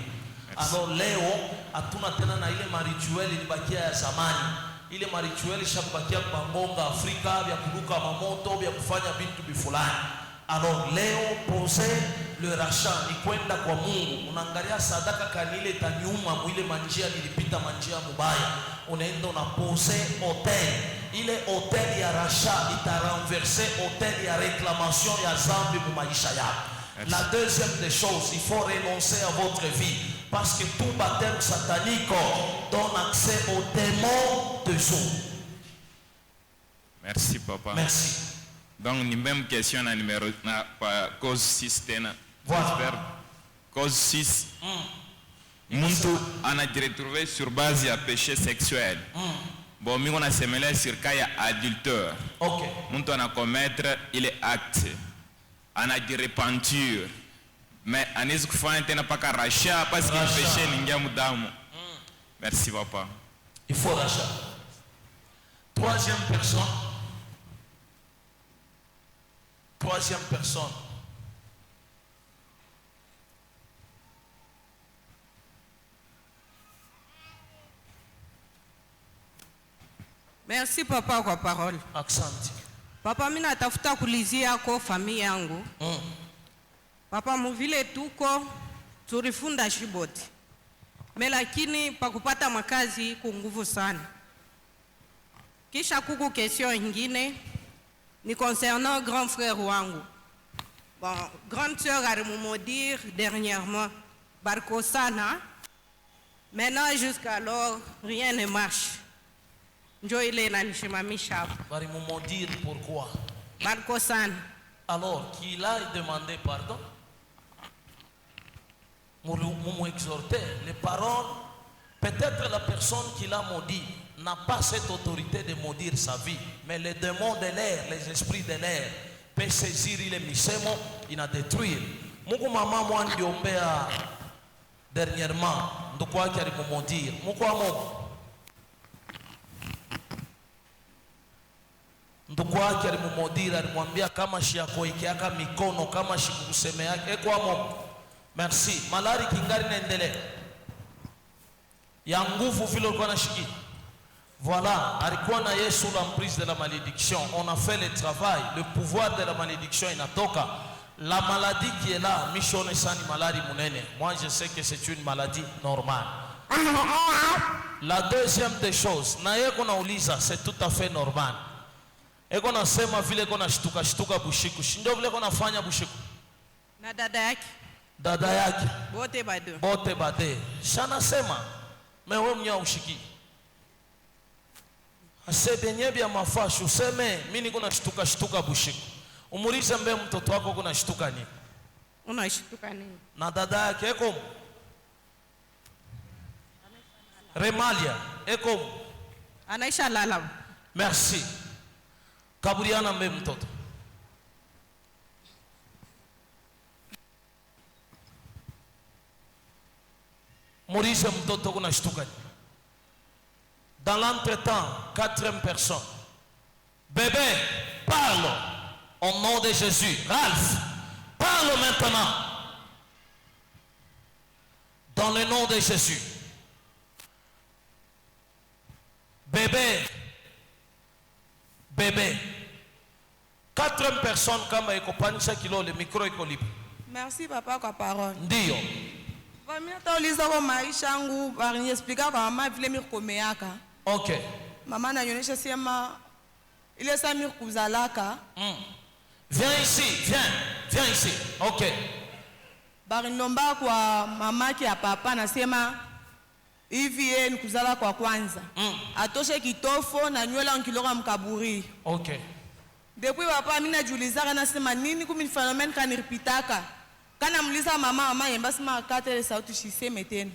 Alors leo hatuna tena na ile maritueli ilibakia ya zamani. Ile maritueli shabakia kwa ngonga Afrika vya kuruka mamoto vya kufanya vitu bifulani. Alors leo poser le rachat ni kwenda kwa Mungu. Unaangalia sadaka kanile tanyuma mwile manjia nilipita manjia mubaya. Unaenda unapose hotel. ile hôtel ya rachat ita renverser hôtel ya réclamation ya zambi mu maisha yako. La deuxième des choses, il faut renoncer à votre vie parce que tout baptême satanique donne accès aux démons de jour. Merci papa. Merci. Donc ni même question na numéro na cause 6 tena. Voilà. Cause 6. Muntu anajiretrouver sur base ya péché sexuel. Bon, mi on a semelé sur cas ya adultère. OK. Muntu ana commettre il est acte. Ana di repentir. Mais anaweza kufanya tena paka rachat parce que péché ningia mudamu. Merci papa. Il faut rachat. Troisième personne. Merci papa kwa parole. Accent. Papa mimi natafuta kulizia kwa familia yangu. Papa muvile tuko turifunda shiboti. Lakini pakupata makazi ku nguvu sana. Kisha kuku question ingine ni concernant grand frère wangu. Bon, grande sœur a dire dernièrement barko sana. Maintenant jusqu'alors rien ne marche. Njo ile inanishimamisha hapa. Bari mumo dire pourquoi. Barko sana. Alors qu'il a demandé pardon. Mumu exhorter les paroles. Peut-être la personne qui l'a maudit n'a pas cette autorité de maudire sa vie, mais les démons de l'air, les esprits de l'air peuvent saisir les misemo, il a détruire. Muku mama moi ndiombea dernièrement ndokwa ki alimumondir. Muku amo ndokwa ki alimumondir, alimwambia kama shiako ikiaka mikono kama shikuseme yake kwa amo. Merci. Malari kingari naendelea. Ya nguvu vile ulikuwa nashiki. Voilà, alikuwa na Yesu l'emprise de la malédiction. On a fait le travail, le pouvoir de la malédiction inatoka. La maladie qui est là, michone sani maladie munene. Moi je sais que c'est une maladie normale. La deuxième des choses, na yeko na uliza, c'est tout à fait normal. Eko na sema vile kona shtuka bushiku. Ndio vile kona fanya bushiku. Na dada yake. Dada yake. Bote bade. Shana sema, mewe mnya ushiki. Asebenye bya mafashu useme mimi niko nashtuka bushiku. Umulize mbe mtoto wako kuna shtuka nini? Unashtuka nini? Na dada yake eko Remalia eko anaisha lala. Merci. Kaburiana mbe mtoto. Mulize mtoto kuna shtuka nini? Dans l'entretemps, quatrième personne. Bébé, parle au nom de Jésus. Ralph, parle maintenant. Dans le nom de Jésus. Bébé. Quatrième personne, kama iko panisha kilo, le micro iko libre. Merci papa kwa parole. Ndio. Mimi natauliza kwa maisha yangu, bariniexplica kwa mama vile mimi kumeaka. OK. Mama ananionyesha sema ile saa mimi kuzalaka. Viens ici, viens ici. OK. Barinomba kwa mama ki ya papa nasema hivi yeye nikuzala kwa kwanza. Atoshe kitofo na nywele nkilora mkaburi. OK. Depuis papa mimi najiuliza nasema nini kumi phénomène kaniripitaka. Kana mliza mama yemba sema katele sauti shiseme tena.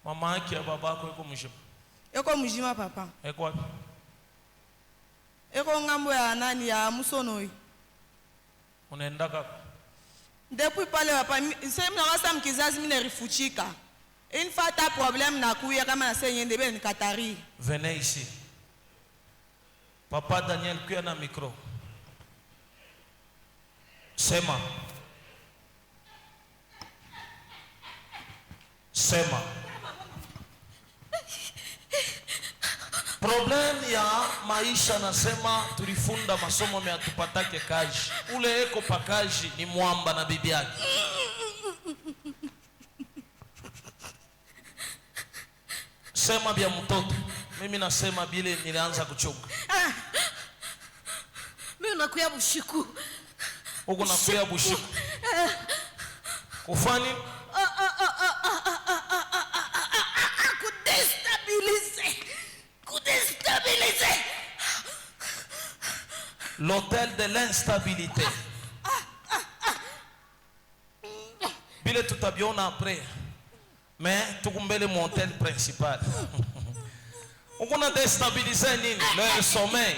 Mama yake ya baba yako iko mjima. Eko mjima papa. Eko wapi? Eko ngambo ya nani ya Musonoi. Unaenda kaka? Depuis pale papa sema ngasa mkizazi mimi narifuchika. Une fois ta problème na kuya kama na senye ndebe ni Katari. Venez ici. Papa Daniel kuya na micro. Sema. Problem ya maisha nasema tulifunda masomo meatupatake kaji. Ule eko pakaji ni mwamba na bibi yake. Sema bia mtoto. Mimi nasema bile nilianza kuchunga. Mimi nakuya bushiku. Uko nakuya bushiku. Kufani? Kudestabiliser. L'hôtel de l'instabilité. Bile tutabiona après. Mais tukumbele mon hôtel principal. On a déstabilisé le sommeil.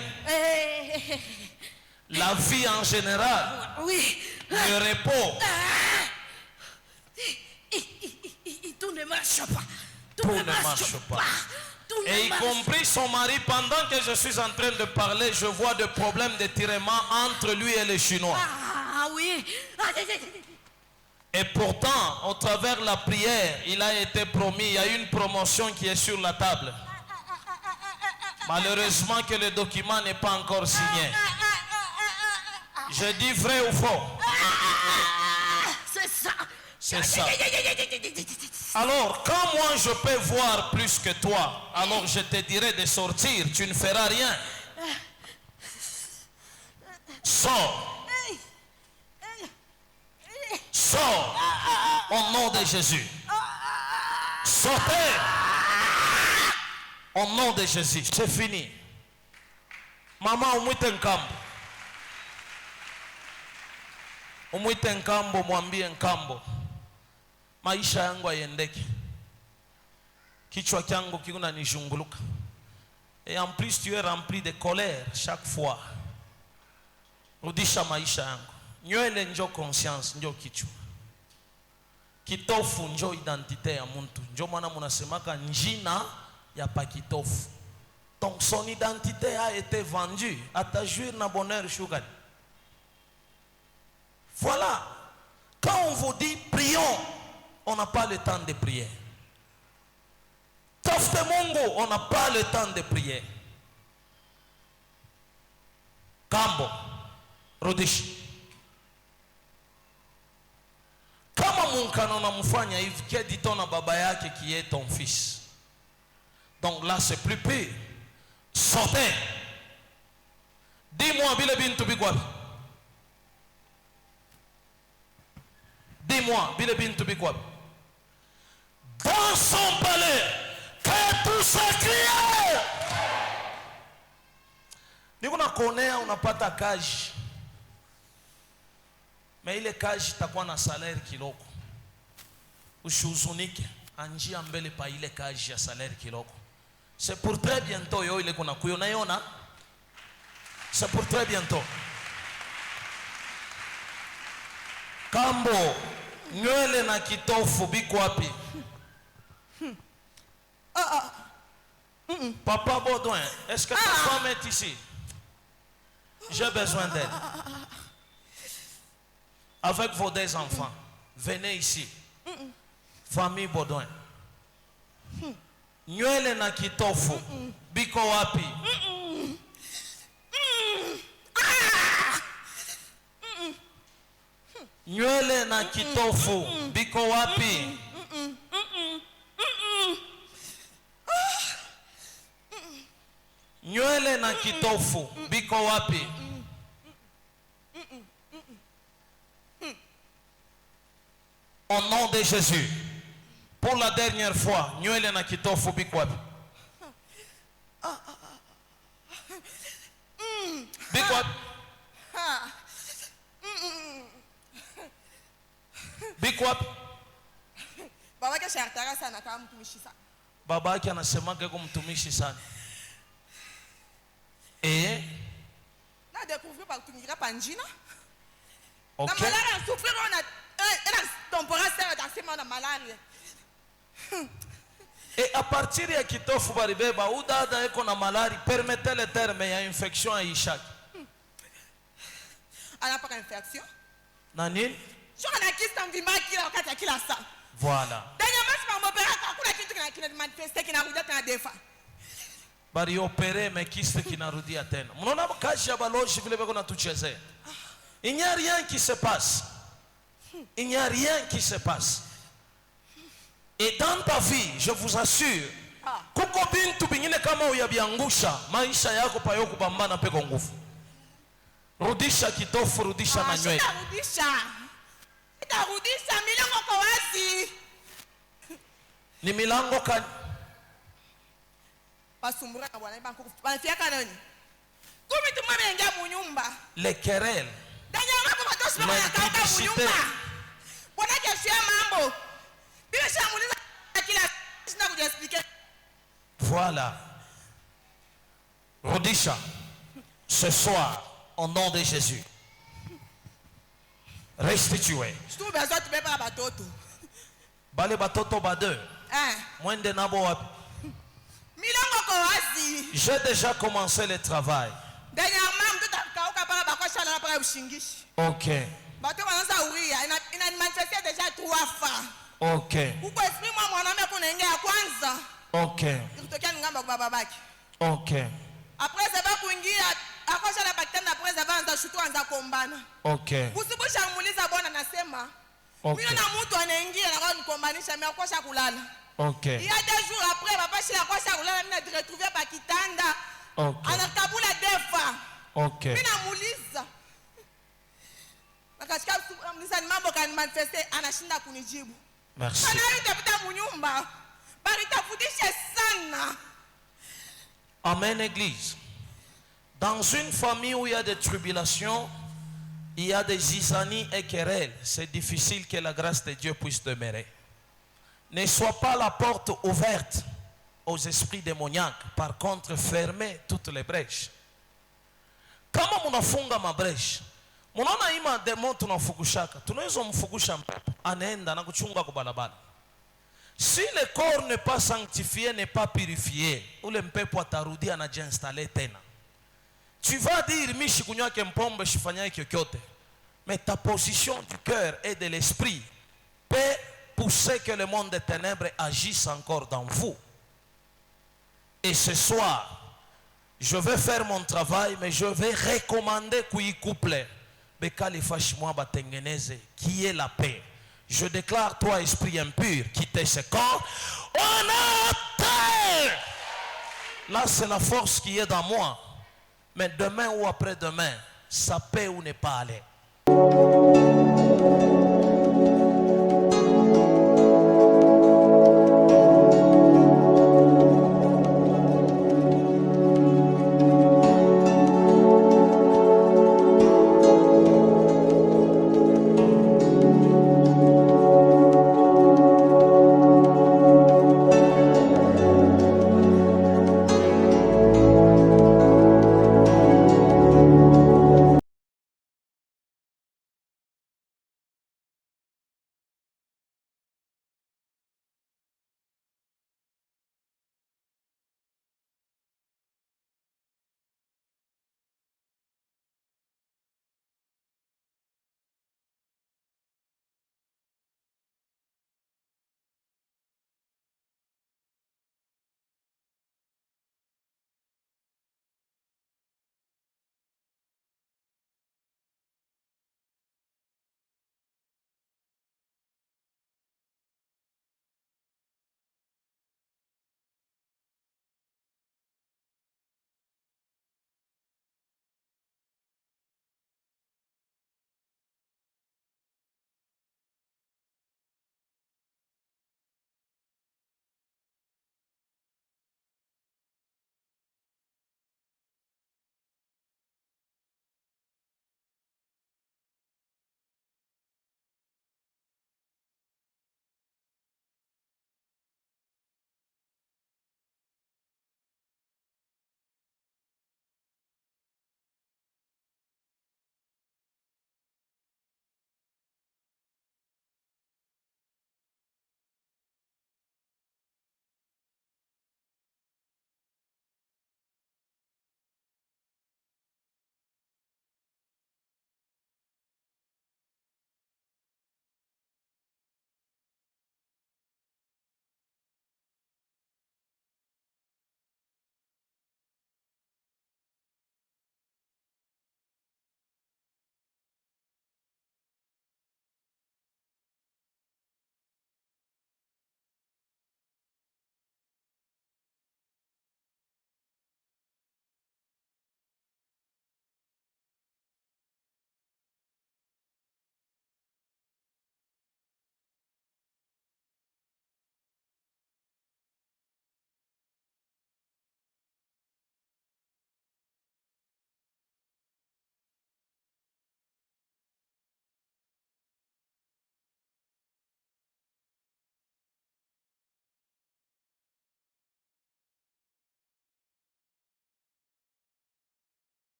La vie en général. Oui. Le repos. Tout ne marche pas. Tout ne marche pas. Et y compris son mari, pendant que je suis en train de parler, je vois des problèmes d'étirement entre lui et les Chinois. Ah oui. Et pourtant, au travers de la prière, il a été promis, il y a une promotion qui est sur la table. Malheureusement que le document n'est pas encore signé. Je dis vrai ou faux? C'est ça. C'est ça. Alors, quand moi je peux voir plus que toi, alors je te dirai de sortir, tu ne feras rien. Sors. Sors. Au nom de Jésus. Sortez. Au nom de Jésus. C'est fini. Maman, umwite nkambo. Umwite nkambo, mwambie nkambo. Maisha yangu hayendeki. Kichwa changu kikuna nijunguluka. Et en plus tu es rempli de colère chaque fois. Rudisha maisha yangu. Nywele njo conscience, njo kichwa. Kitofu njo identité ya muntu. Njo maana munasemaka njina ya pa kitofu. Donc son identité a été vendue. Atajouir na bonheur shugali. Voilà. Quand on vous dit prions, on n'a pas le temps de prier. Tafute Mungu, on n'a pas le temps de prier. Kambo, rudishi. Kama munkana unamfanya hivi, kedito na baba yake qui est ton fils. Donc là c'est plus pire. Sortez. Dis-moi, bile bintu bigwabi. Dis-moi, bile bintu bigwabi. Dans son palais, que tout s'écrie. Niko nakonea unapata kazi. Mais ile kazi itakuwa na salaire kiloko. Usihuzunike, anjia mbele pa ile kazi ya salaire kiloko. C'est pour très bientôt yo ile kuna kuyo naiona. C'est pour très bientôt. Kambo, nywele na kitofu biko wapi? Papa Baudouin, est-ce que ta femme est ici? J'ai besoin d'aide. Avec vos 2 enfants, venez ici. Famille Baudouin. Nywele na kitofu biko wapi? Nywele na kitofu biko wapi? Nywele na kitofu biko wapi? Au nom de Jésus, pour la dernière fois, nywele na kitofu biko wapi? Biko wapi? Biko wapi? Baba yake shartaka sana kama mtumishi sana. Baba yake anasemaga yuko mtumishi sana. Na découvrir par kutumikira panjina. Ok. Na malaria souffrir on a temporaire dans ces mois malaria. Et à partir ya kitofu baribeba udada eko na malari, permettez le terme ya infection à ishaki. Ana pas infection. Nani? Je ana kisa mvimaki la wakati kila saa. Voilà. Dernier match par mon père hakuna kitu kina manifeste kinarudia tena defa. Bari opere me kiste kinarudia tena. Mnaona kazi ya baloji vile bako natuchezea. Il n'y a rien qui se passe. Il n'y a rien qui se passe. Et dans ta vie, je vous assure, Kuko bintu bingine kama uyabiangusha maisha yako payo kupambana peko nguvu. Rudisha kitofu, rudisha na nywele. Sitarudisha milango kwa wazi. Ni milango kani? Basumbura na bwana ibangu. Banafiaka nani? Kumi tumame ingia mu nyumba. Les querelles. Danya mambo matoshi mama yakauka mu nyumba. Bwana kesho mambo. Bila shamuliza kila sina kujiexpliquer. Voilà. Rudisha. Ce soir, au nom de Jésus. Restituez. Tu besoin tu beba batoto. Bale batoto ba deux. Mwende nabo wapi? Milango kwa wazi. J'ai déjà commencé le travail. Dernièrement, mtu takauka pala bakosha na pala ushingishi. OK. Bato wanaanza uria, ina manifester déjà 3 fois. OK. Uko esprit mwa mwanaume kunaingia kwanza. OK. Ikutokea ngamba kwa babake. OK. Après ça va kuingia, akosha na bakitana après ça va anza shutu anza kombana. OK. Usibusha muuliza bwana nasema. OK. Mimi na mtu anaingia na kwa nikombanisha mimi akosha kulala. OK. Il y a 2 jours après papa shila akosha kulala mimi na retrouver pa kitanda. OK. Anakabula defa. OK. Mimi namuuliza. Akashika mnisa ni mambo kan manifester anashinda kunijibu. Merci. Kana nitapita munyumba. Bali tafundisha sana. Amen, Église. Dans une famille où il y a des tribulations, il y a des zizanies et querelles. C'est difficile que la grâce de Dieu puisse demeurer. Ne sois pas la porte ouverte aux esprits démoniaques. Par contre, fermez toutes les brèches. Kama munafunga mabresh, munaona ima demo tunafukushaka, tunaweza mfukusha mpepo, anaenda na kuchunga kwa barabara. Si le corps n'est pas sanctifié, n'est pas purifié, ule mpepo atarudia na jinstaller tena. Tu vas dire mishi kunywake mpombe shifanyaye kyokyote. Mais ta position du cœur et de l'esprit peut pousser que le monde des ténèbres agisse encore dans vous. Et ce soir, je vais faire mon travail, mais je vais recommander qu'il couple Bekali Fashimwa Batengeneze, qui est la paix. Je déclare, toi, esprit impur, quittez ce corps. On a terre. Là, c'est la force qui est dans moi. Mais demain ou après-demain, ça peut ou n'est pas aller.